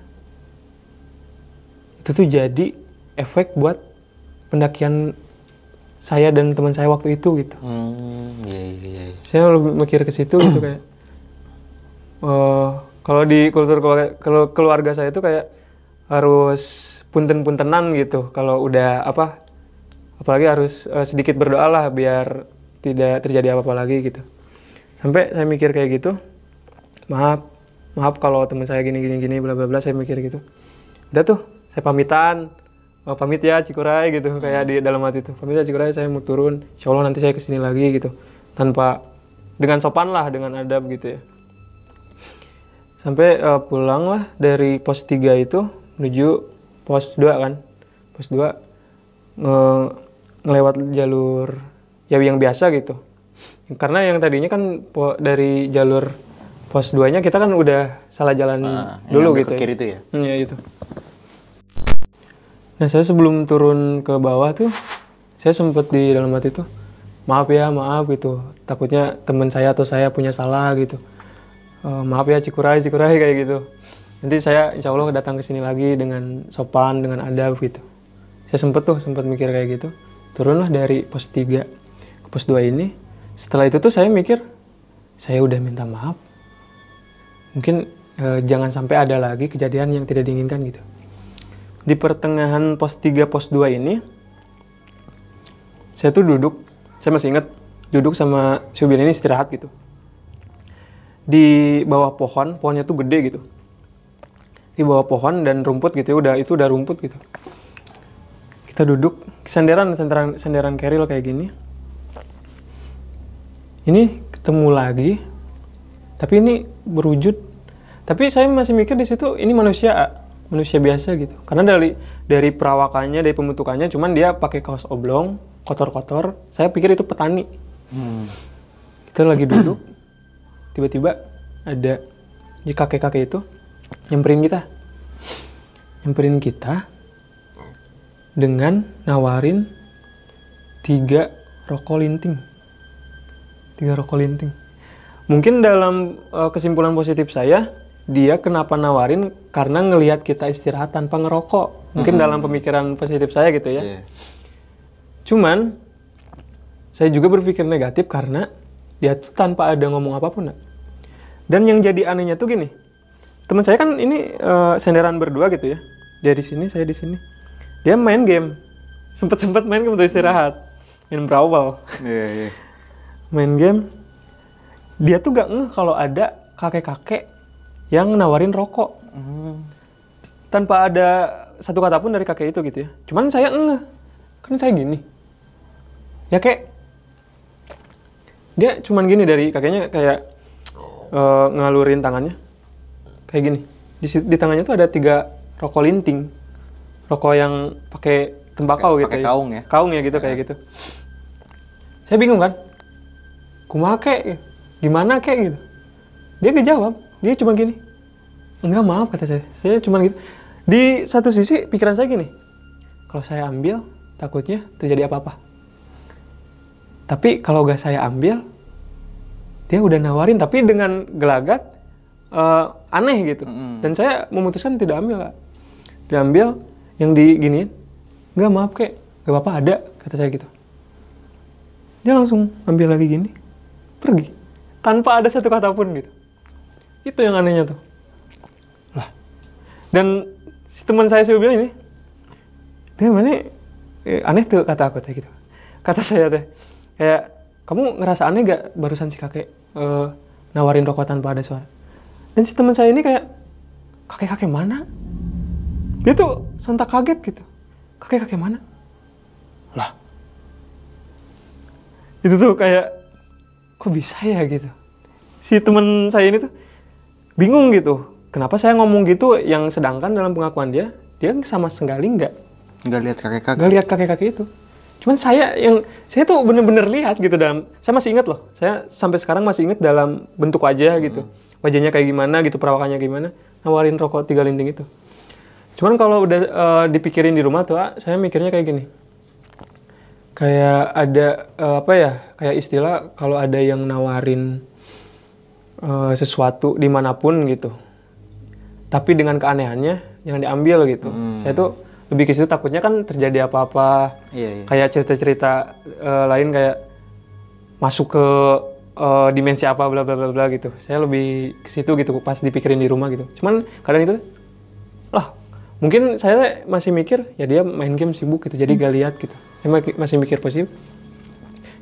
itu tuh jadi efek buat pendakian saya dan teman saya waktu itu gitu. Iya. Saya lebih mikir ke situ gitu kayak, kalau di kultur keluarga saya tuh kayak harus punten-puntenan gitu. Kalau udah apalagi harus sedikit berdoa lah biar tidak terjadi apa-apa lagi gitu. Sampai saya mikir kayak gitu, maaf kalau teman saya gini bla bla bla, saya mikir gitu. Udah tuh, saya pamit ya Cikuray gitu, kayak di dalam hati tuh. Pamit ya Cikuray, saya mau turun. Insyaallah nanti saya kesini lagi gitu. Dengan sopan lah, dengan adab gitu ya. Sampai pulang lah dari pos 3 itu menuju pos 2 kan. Pos 2 ngelewat jalur yang biasa gitu. Karena yang tadinya kan dari jalur pos 2-nya kita kan udah salah jalan dulu gitu. Ke kiri itu ya? Iya itu. Nah saya sebelum turun ke bawah tuh, saya sempet di dalam hati tuh, maaf gitu. Takutnya teman saya atau saya punya salah gitu. Maaf ya Cikuray kayak gitu. Nanti saya insya Allah datang ke sini lagi dengan sopan, dengan adab gitu. Saya sempat mikir kayak gitu. Turunlah dari pos 3 ke pos 2 ini. Setelah itu tuh saya mikir, saya udah minta maaf. Mungkin jangan sampai ada lagi kejadian yang tidak diinginkan gitu. Di pertengahan pos 3 pos 2 ini, saya tuh duduk, saya masih ingat, duduk sama Syubil ini istirahat gitu. Di bawah pohonnya tuh gede gitu. Di bawah pohon dan rumput gitu ya, udah rumput gitu. Kita duduk, senderan keril kayak gini. Ini ketemu lagi, tapi ini berwujud. Tapi saya masih mikir di situ ini manusia biasa gitu. Karena dari perawakannya, dari pembentukannya, cuman dia pakai kaos oblong, kotor-kotor. Saya pikir itu petani. Kita lagi duduk, tiba-tiba ada Jadi kakek-kakek itu nyamperin kita dengan nawarin 3 rokok linting. Mungkin dalam kesimpulan positif saya, dia kenapa nawarin karena ngelihat kita istirahat tanpa ngerokok. Mungkin dalam pemikiran positif saya gitu ya. Iya. Cuman saya juga berpikir negatif karena dia tuh tanpa ada ngomong apapun. Nak. Dan yang jadi anehnya tuh gini, teman saya kan ini senderan berdua gitu ya. Dia di sini, saya di sini. Dia main game, sempet main game untuk istirahat, main brawl. Iya. Main game. Dia tuh gak ngeh kalau ada kakek-kakek yang nawarin rokok. Tanpa ada satu kata pun dari kakek itu gitu ya. Cuman saya ngeh, kan saya gini. Ya kayak dia cuman gini dari kakeknya kayak ngalurin tangannya kayak gini. Di tangannya tuh ada 3 rokok linting, rokok yang pakai tembakau gitu. Pakai ya. Kaung ya gitu kayak gitu. Saya bingung kan, kumaha kek, gimana kek gitu. Dia gak jawab, dia cuma gini. Enggak, maaf kata saya cuma gitu. Di satu sisi pikiran saya gini, kalau saya ambil takutnya terjadi apa-apa. Tapi kalau gak saya ambil, dia udah nawarin tapi dengan gelagat aneh gitu. Dan saya memutuskan tidak ambil. Diambil yang diginiin, nggak maaf kek, gak apa-apa ada, kata saya gitu. Dia langsung ambil lagi gini, pergi. Tanpa ada satu kata pun gitu. Itu yang anehnya tuh. Lah. Dan si teman saya bilang ini, dia mana aneh tuh kata aku teh gitu. Kata saya teh, kayak kamu ngerasa aneh gak barusan si kakek nawarin rokok tanpa ada suara? Dan si teman saya ini kayak, kakek-kakek mana? Dia tuh sontak kaget gitu. Kakek-kakek mana? Lah. Itu tuh kayak, kok bisa ya gitu. Si teman saya ini tuh bingung gitu. Kenapa saya ngomong gitu yang sedangkan dalam pengakuan dia sama sekali nggak lihat kakek-kakek. Nggak lihat kakek-kakek itu. Cuman saya tuh bener-bener lihat gitu saya masih ingat loh. Saya sampai sekarang masih ingat dalam bentuk wajah gitu. Wajahnya kayak gimana gitu, perawakannya gimana. Nawarin rokok 3 linting itu. Cuman kalau udah dipikirin di rumah tuh, saya mikirnya kayak gini. Kayak ada kayak istilah kalau ada yang nawarin sesuatu dimanapun gitu. Tapi dengan keanehannya jangan diambil gitu. Saya tuh lebih ke situ, takutnya kan terjadi apa-apa. Iya. Kayak cerita-cerita lain kayak masuk ke dimensi apa bla bla bla bla gitu. Saya lebih ke situ gitu pas dipikirin di rumah gitu. Cuman kadang itu mungkin saya masih mikir ya dia main game sibuk gitu, jadi gak lihat gitu. Saya masih mikir positif.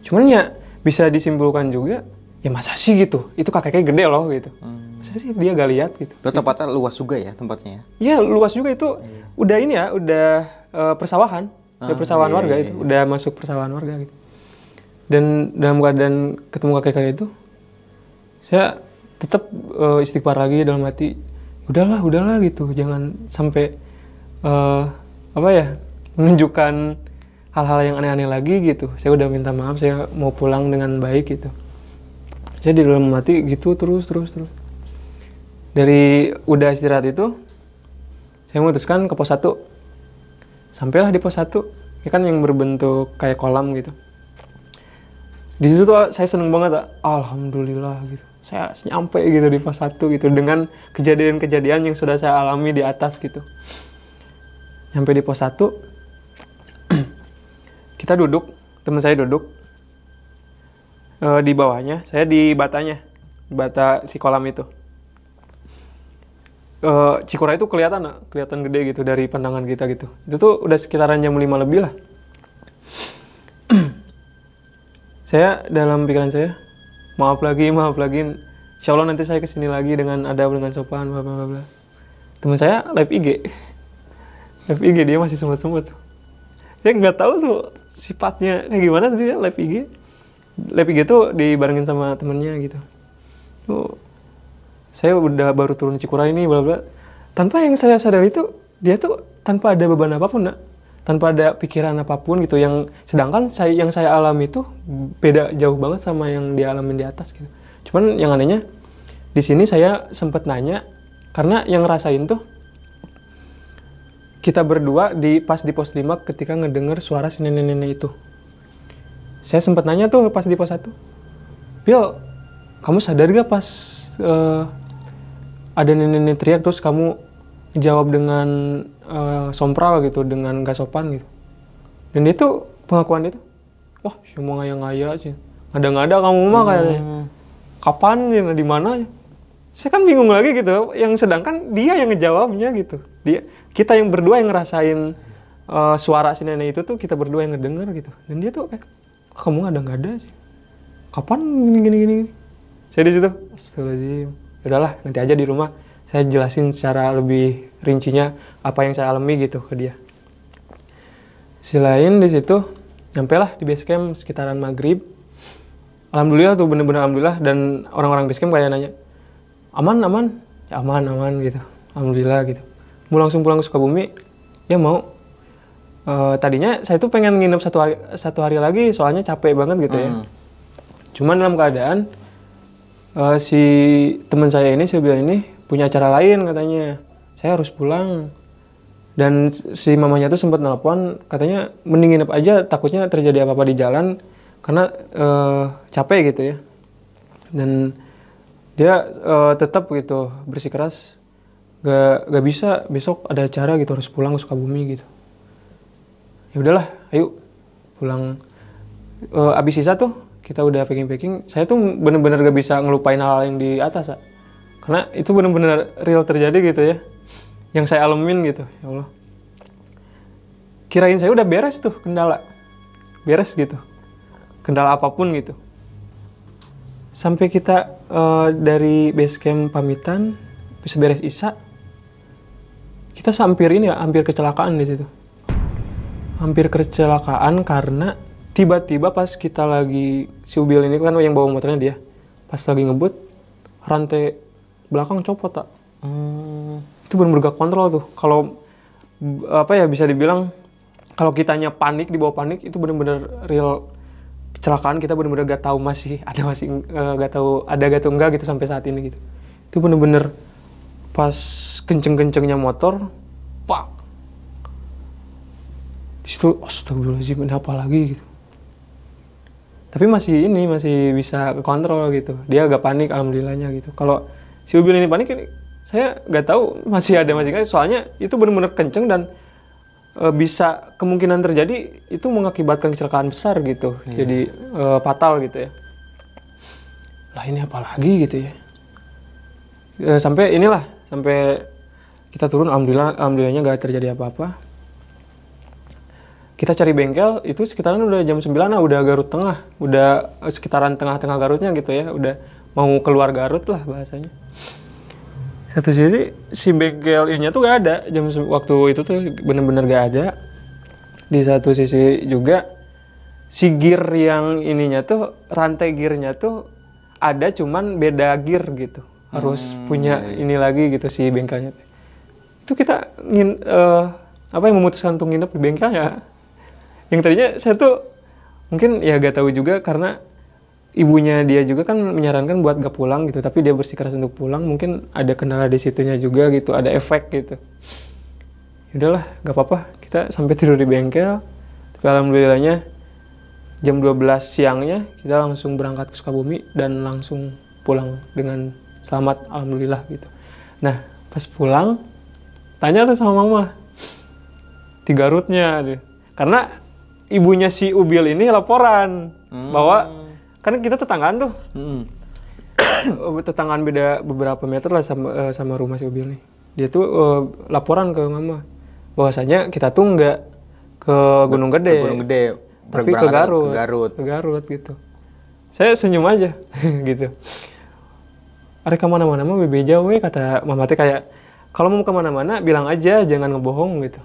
Cuman ya bisa disimpulkan juga, ya masa sih gitu, itu kakeknya gede loh gitu. Masa sih dia gak lihat gitu. Itu tempatnya luas juga ya tempatnya? Iya luas juga itu. Udah ini ya, udah persawahan. Udah persawahan warga itu. Udah masuk persawahan warga gitu. Dan dalam keadaan ketemu kakek-kakek itu, saya tetap istighfar lagi dalam hati. Udahlah gitu. Jangan sampai menunjukkan hal-hal yang aneh-aneh lagi gitu. Saya udah minta maaf, saya mau pulang dengan baik gitu. Saya di dalam hati gitu terus. Dari udah istirahat itu, saya memutuskan ke pos 1. Sampailah di pos 1, ya kan yang berbentuk kayak kolam gitu. Di situ tuh saya seneng banget, alhamdulillah gitu. Saya nyampe gitu di pos 1 gitu dengan kejadian-kejadian yang sudah saya alami di atas gitu. Nyampe di pos 1, kita duduk, teman saya duduk di bawahnya, saya di batanya, bata si kolam itu. Cikura itu kelihatan gede gitu dari pandangan kita gitu. Itu tuh udah sekitaran jam 5 lebih lah. Saya dalam pikiran saya, maaf lagi, insya Allah nanti saya kesini lagi dengan adab, dengan sopan, bla bla bla. Teman saya live IG dia masih semut-semut. Saya nggak tahu tuh sifatnya kayak gimana tadi ya live IG tuh dibarengin sama temennya gitu. Tuh saya udah baru turun Cikura ini bla bla. Tanpa yang saya sadari itu dia tuh tanpa ada beban apapun, tanpa ada pikiran apapun gitu. Yang sedangkan yang saya alami itu beda jauh banget sama yang dia alamin di atas gitu. Cuman yang anehnya di sini saya sempat nanya, karena yang ngerasain tuh kita berdua pas di pos 5 ketika ngedenger suara si nenek-nenek itu. Saya sempat nanya tuh pas di pos 1, Pil, kamu sadar gak pas ada nenek-nenek teriak terus kamu jawab dengan sompral gitu, dengan gak sopan gitu. Dan dia tuh pengakuan dia tuh, wah cuma ngaya-ngaya sih, ngada-ngada kamu mah kayaknya. Kapan ya, di mana? Saya kan bingung lagi gitu, yang sedangkan dia yang ngejawabnya gitu. Kita yang berdua yang ngerasain suara si nenek itu tuh, kita berdua yang ngedenger gitu. Dan dia tuh kayak, kamu ngada-ngada sih, kapan gini. Saya di situ, astagfirullahaladzim. Udahlah, nanti aja di rumah saya jelasin secara lebih rincinya apa yang saya alami gitu ke dia. Selain di situ, nyampelah di base camp sekitaran maghrib. Alhamdulillah tuh, bener-bener alhamdulillah. Dan orang-orang base camp kayak nanya, aman? Ya aman gitu. Alhamdulillah gitu. Mau langsung pulang ke Sukabumi? Ya mau. Tadinya saya tuh pengen nginep satu hari lagi, soalnya capek banget gitu ya. Cuman dalam keadaan si teman saya ini, si Bill ini punya acara lain katanya. Saya harus pulang. Dan si mamanya tuh sempat nelpon, katanya mending nginep aja, takutnya terjadi apa-apa di jalan karena capek gitu ya. Dan dia tetap gitu bersikeras, gak bisa, besok ada acara gitu, harus pulang ke Sukabumi gitu. Ya udahlah, ayo pulang. Abis sisa tuh kita udah packing, saya tuh bener-bener gak bisa ngelupain hal yang di atas, karena itu bener-bener real terjadi gitu ya, yang saya alamin gitu. Ya Allah, kirain saya udah beres tuh kendala gitu, kendala apapun gitu. Sampai kita dari base camp pamitan, bisa beres isya, kita hampir kecelakaan di situ. Hampir kecelakaan karena tiba-tiba pas kita lagi, si Ubil ini kan yang bawa motornya dia, pas lagi ngebut, rantai belakang copot, tak? Itu bener-bener gak kontrol tuh. Kalau bisa dibilang, kalau kitanya panik, dibawa panik, itu bener-bener real kecelakaan. Kita bener-bener gak tahu gak tahu ada gak enggak gitu sampai saat ini gitu. Itu bener-bener pas kenceng-kencengnya motor, pak, disitu astagfirullahaladzim, ini apa lagi gitu. Tapi masih bisa kontrol gitu. Dia agak panik alhamdulillahnya gitu. Kalau si Ubil ini panik, saya nggak tahu masih nggak. Soalnya itu benar-benar kenceng dan bisa kemungkinan terjadi itu mengakibatkan kecelakaan besar gitu. Jadi fatal gitu ya. Lah ini apa lagi gitu ya. Sampai kita turun, alhamdulillahnya nggak terjadi apa-apa. Kita cari bengkel, itu sekitaran udah jam 9, udah Garut Tengah, udah sekitaran tengah-tengah Garutnya gitu ya, udah mau keluar Garut lah bahasanya. Satu sisi si bengkel ininya tuh gak ada, waktu itu tuh bener-bener gak ada. Di satu sisi juga si gear yang ininya tuh, rantai gearnya tuh ada, cuman beda gear gitu, harus punya ini lagi gitu si bengkelnya. Itu kita memutuskan untuk nginep di bengkelnya. Yang tadinya saya tuh mungkin ya gak tahu juga, karena ibunya dia juga kan menyarankan buat gak pulang gitu, tapi dia bersikeras untuk pulang. Mungkin ada kendala di situnya juga gitu, ada efek gitu. Yaudahlah, gak apa-apa, kita sampai tidur di bengkel. Tapi alhamdulillahnya jam 12 siangnya kita langsung berangkat ke Sukabumi dan langsung pulang dengan selamat, alhamdulillah gitu. Nah pas pulang tanya tuh sama mama di Garutnya, karena ibunya si Ubil ini laporan bahwa kan kita tetanggaan tuh, tetanggaan beda beberapa meter lah sama rumah si Ubil nih. Dia tuh laporan ke mama bahwasanya kita tuh nggak ke Gunung Gede, tapi ke Garut gitu. Saya senyum aja gitu. Are kemana-mana mah bebeja we, kata mama teh kayak, kalau mau kemana-mana bilang aja, jangan ngebohong gitu.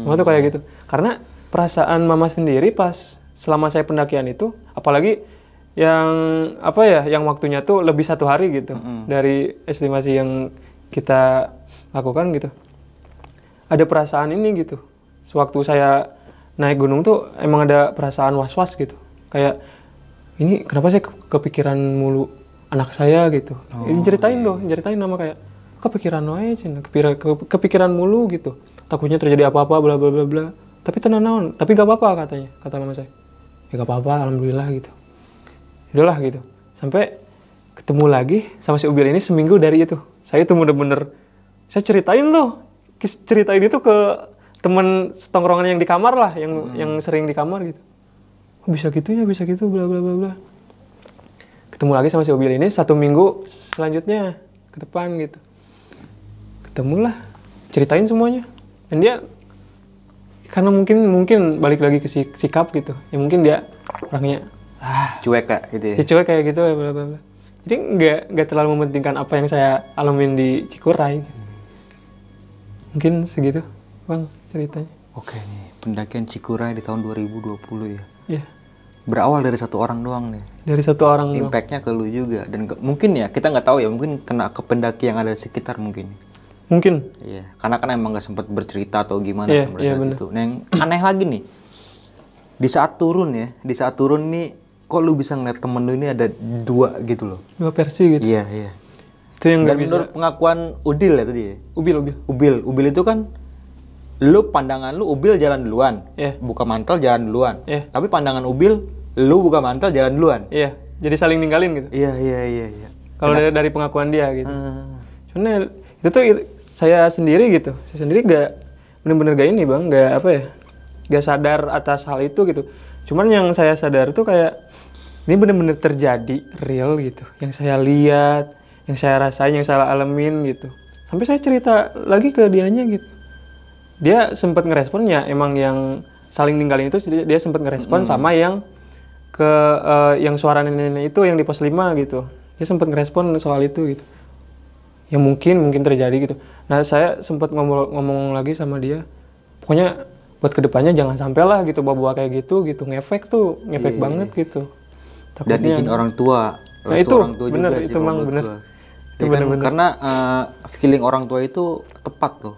Mama tuh kayak gitu. Karena perasaan mama sendiri pas selama saya pendakian itu, apalagi yang waktunya tuh lebih 1 hari gitu dari estimasi yang kita lakukan gitu. Ada perasaan ini gitu. Sewaktu saya naik gunung tuh emang ada perasaan was-was gitu. Kayak ini kenapa saya kepikiran mulu anak saya gitu. Ceritain nama kayak kepikiran wae cina, kepikiran mulu gitu. Takutnya terjadi apa-apa bla bla bla bla. Tapi tenang naon, tapi gak apa-apa katanya, kata mama saya. Ya gak apa-apa, alhamdulillah gitu. Udahlah gitu. Sampai ketemu lagi sama si Ubil ini seminggu dari itu. Saya itu bener-bener, saya ceritain itu ke teman setongkrongan yang di kamar lah, yang sering di kamar gitu. Oh, bisa gitu ya, bisa gitu, bla bla bla bla. Ketemu lagi sama si Ubil ini 1 minggu selanjutnya ke depan gitu. Ketemulah, ceritain semuanya. Dan dia karena mungkin balik lagi ke sikap gitu. Ya mungkin dia orangnya Cuek kak gitu ya. cuek kayak gitu bla bla bla. Jadi nggak terlalu mementingkan apa yang saya alamin di Cikuray. Mungkin segitu, Bang, ceritanya. Oke nih, pendakian Cikuray di tahun 2020 ya. Iya. Berawal dari 1 orang doang nih. Dari 1 orang doang. Impactnya ke lu juga dan mungkin ya kita nggak tahu ya, mungkin kena ke pendaki yang ada di sekitar mungkin. Mungkin. Iya, karena kan emang nggak sempat bercerita atau gimana Iya, kan pada iya, saat bener. itu. Nah, yang aneh lagi nih, di saat turun nih, kok lu bisa ngeliat temen lu ini ada 2 gitu loh. 2 versi gitu. Iya, iya. Itu yang Dan nggak bisa. menurut pengakuan Udil ya tadi ya? Ubil itu kan, lu pandangan lu Ubil jalan duluan, Iya. buka mantel jalan duluan. Iya. Tapi pandangan Ubil, lu buka mantel jalan duluan. Iya. Jadi saling ninggalin gitu. Iya, iya. Kalau dari pengakuan dia gitu. Ah. Cuman itu tuh saya sendiri gak bener-bener gak ini bang, gak sadar atas hal itu gitu. Cuman yang saya sadar tuh kayak ini bener-bener terjadi real gitu. Yang saya lihat, yang saya rasain, yang saya alamin gitu. Sampai saya cerita lagi ke dianya gitu. Dia sempat ngerespon ya, emang yang saling ninggalin itu dia sempat ngerespon sama yang yang suara nenek-nenek itu yang di pos 5 gitu. Dia sempat ngerespon soal itu gitu. Yang mungkin terjadi gitu. Nah, saya sempat ngomong lagi sama dia. Pokoknya buat kedepannya jangan sampai lah gitu bawa kayak gitu ngefek banget gitu. Dan izin orang tua. Nah, itu orang tua bener, juga sih itu kalau memang menurut bener. gua. Itu Ya kan, bener-bener. karena feeling orang tua itu tepat loh.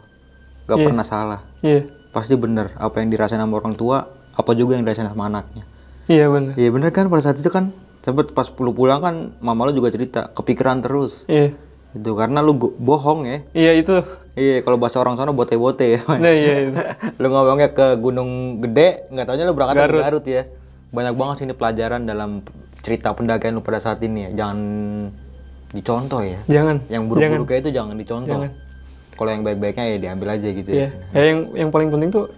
Gak Iya. pernah salah. Iya. Pasti bener apa yang dirasain sama orang tua, apa juga yang dirasain sama anaknya. Iya bener. Iya bener kan, pada saat itu kan sempet pas lu pulang kan mama lu juga cerita kepikiran terus. Iya. Itu karena lu bohong ya. Iya itu. Iya, kalau bahasa orang sana bote-bote ya. Nah, iya itu. Lu ngomongnya ke Gunung Gede, nggak taunya lu berangkat ke Garut. Garut ya. Banyak banget sih ini pelajaran dalam cerita pendakian lu pada saat ini ya. Jangan dicontoh ya. Jangan. Yang buruk-buruk kayak itu jangan dicontoh. Jangan. Kalau yang baik-baiknya ya diambil aja gitu Iya. ya. Yang paling penting tuh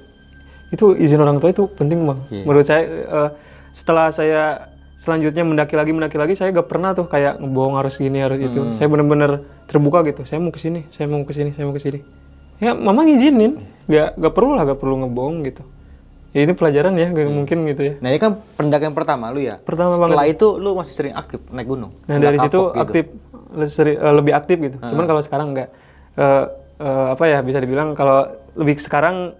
itu izin orang tua itu penting bang. Iya. Menurut saya setelah saya selanjutnya mendaki lagi saya gak pernah tuh kayak ngebohong harus gini harus itu. Saya bener-bener terbuka gitu. Saya mau kesini. Ya mama ngizinin. Gak perlu ngebohong gitu. Ya ini pelajaran ya, gak mungkin gitu ya. Nah ini kan pendakian pertama lu ya. Pertama Setelah banget. itu lu masih sering aktif naik gunung. Nah Nggak dari situ kapok gitu. aktif, lebih aktif gitu. Cuman kalau sekarang nggak, bisa dibilang kalau lebih sekarang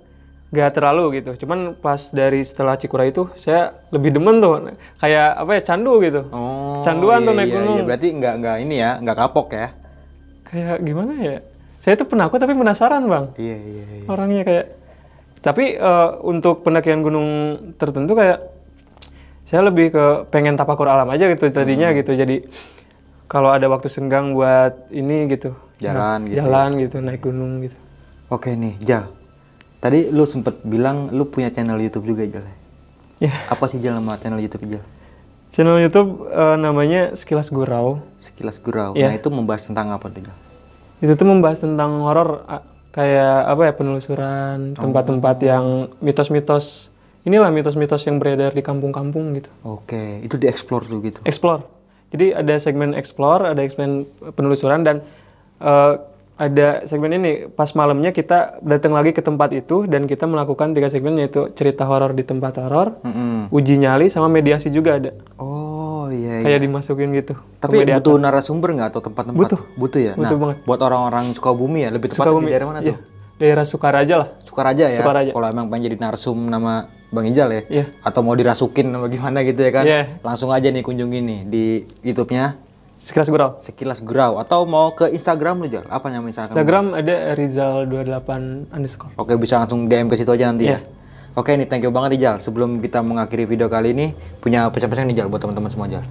nggak terlalu gitu. Cuman pas dari setelah Cikuray itu saya lebih demen tuh, kayak candu gitu. Oh, Kecanduan tuh naik gunung. Iya. Berarti nggak ini ya, nggak kapok ya. Kayak gimana ya? Saya tuh penakut tapi penasaran bang. Iya. Orangnya kayak. Tapi untuk pendakian gunung tertentu kayak saya lebih ke pengen tapakur alam aja gitu tadinya gitu. Jadi kalau ada waktu senggang buat ini gitu. Jalan gitu. Jalan gitu, naik gunung gitu. Oke nih, Jal. Tadi lu sempet bilang lu punya channel YouTube juga, Jal. Ya. Apa sih Jal nama channel YouTube, Jal? Channel YouTube namanya Sekilas Gurau. Sekilas Gurau. Iya. Nah itu membahas tentang apa tuh, Jal? Itu tuh membahas tentang horor kayak penelusuran tempat-tempat yang mitos-mitos. Inilah mitos-mitos yang beredar di kampung-kampung gitu. Oke, itu dieksplor tuh gitu. Explore. Jadi ada segmen explore, ada segmen penelusuran dan ada segmen ini pas malamnya kita datang lagi ke tempat itu dan kita melakukan 3 segmen yaitu cerita horor di tempat horor, uji nyali sama mediasi juga ada. Oh iya. Kayak dimasukin gitu. ke Tapi mediator. butuh narasumber nggak atau tempat-tempat? Butuh ya. Butuh nah, banget. buat orang-orang Sukabumi ya, lebih tepat di daerah mana Iya. tuh? Daerah Sukaraja lah. Sukaraja ya. Sukaraja. Kalau emang pengen jadi narsum nama Bang Ijal ya. Iya. Atau mau dirasukin apa gimana gitu ya kan? Iya. Langsung aja nih kunjungi nih di YouTube-nya Sekilas Gurau. Sekilas Gurau, atau mau ke Instagram lu, Jal? Apa namanya Instagram? Instagram ada Rizal28_. Oke, bisa langsung DM ke situ aja nanti Iya. ya. Oke nih, thank you banget nih, Jal. Sebelum kita mengakhiri video kali ini, punya pesan-pesan nih, Jal, buat teman-teman semua, Jal.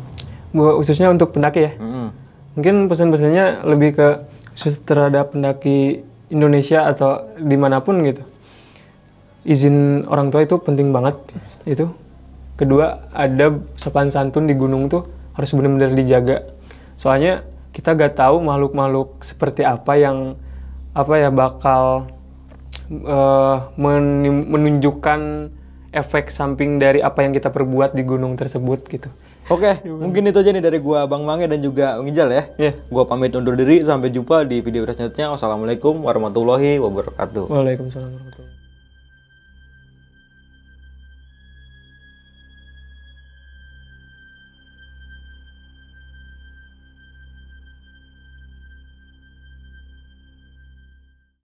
khususnya untuk pendaki ya. Mungkin pesan-pesannya lebih ke khusus terhadap pendaki Indonesia atau dimanapun gitu. Izin orang tua itu penting banget itu. Kedua, adab sopan santun di gunung tuh harus benar-benar dijaga. Soalnya kita gak tahu makhluk-makhluk seperti apa yang bakal menunjukkan efek samping dari apa yang kita perbuat di gunung tersebut gitu. Oke, mungkin itu aja nih dari gua Bang Mange dan juga Bang Ijal ya. Gua pamit undur diri, sampai jumpa di video selanjutnya. Wassalamualaikum warahmatullahi wabarakatuh. Waalaikumsalam warahmatullahi wabarakatuh.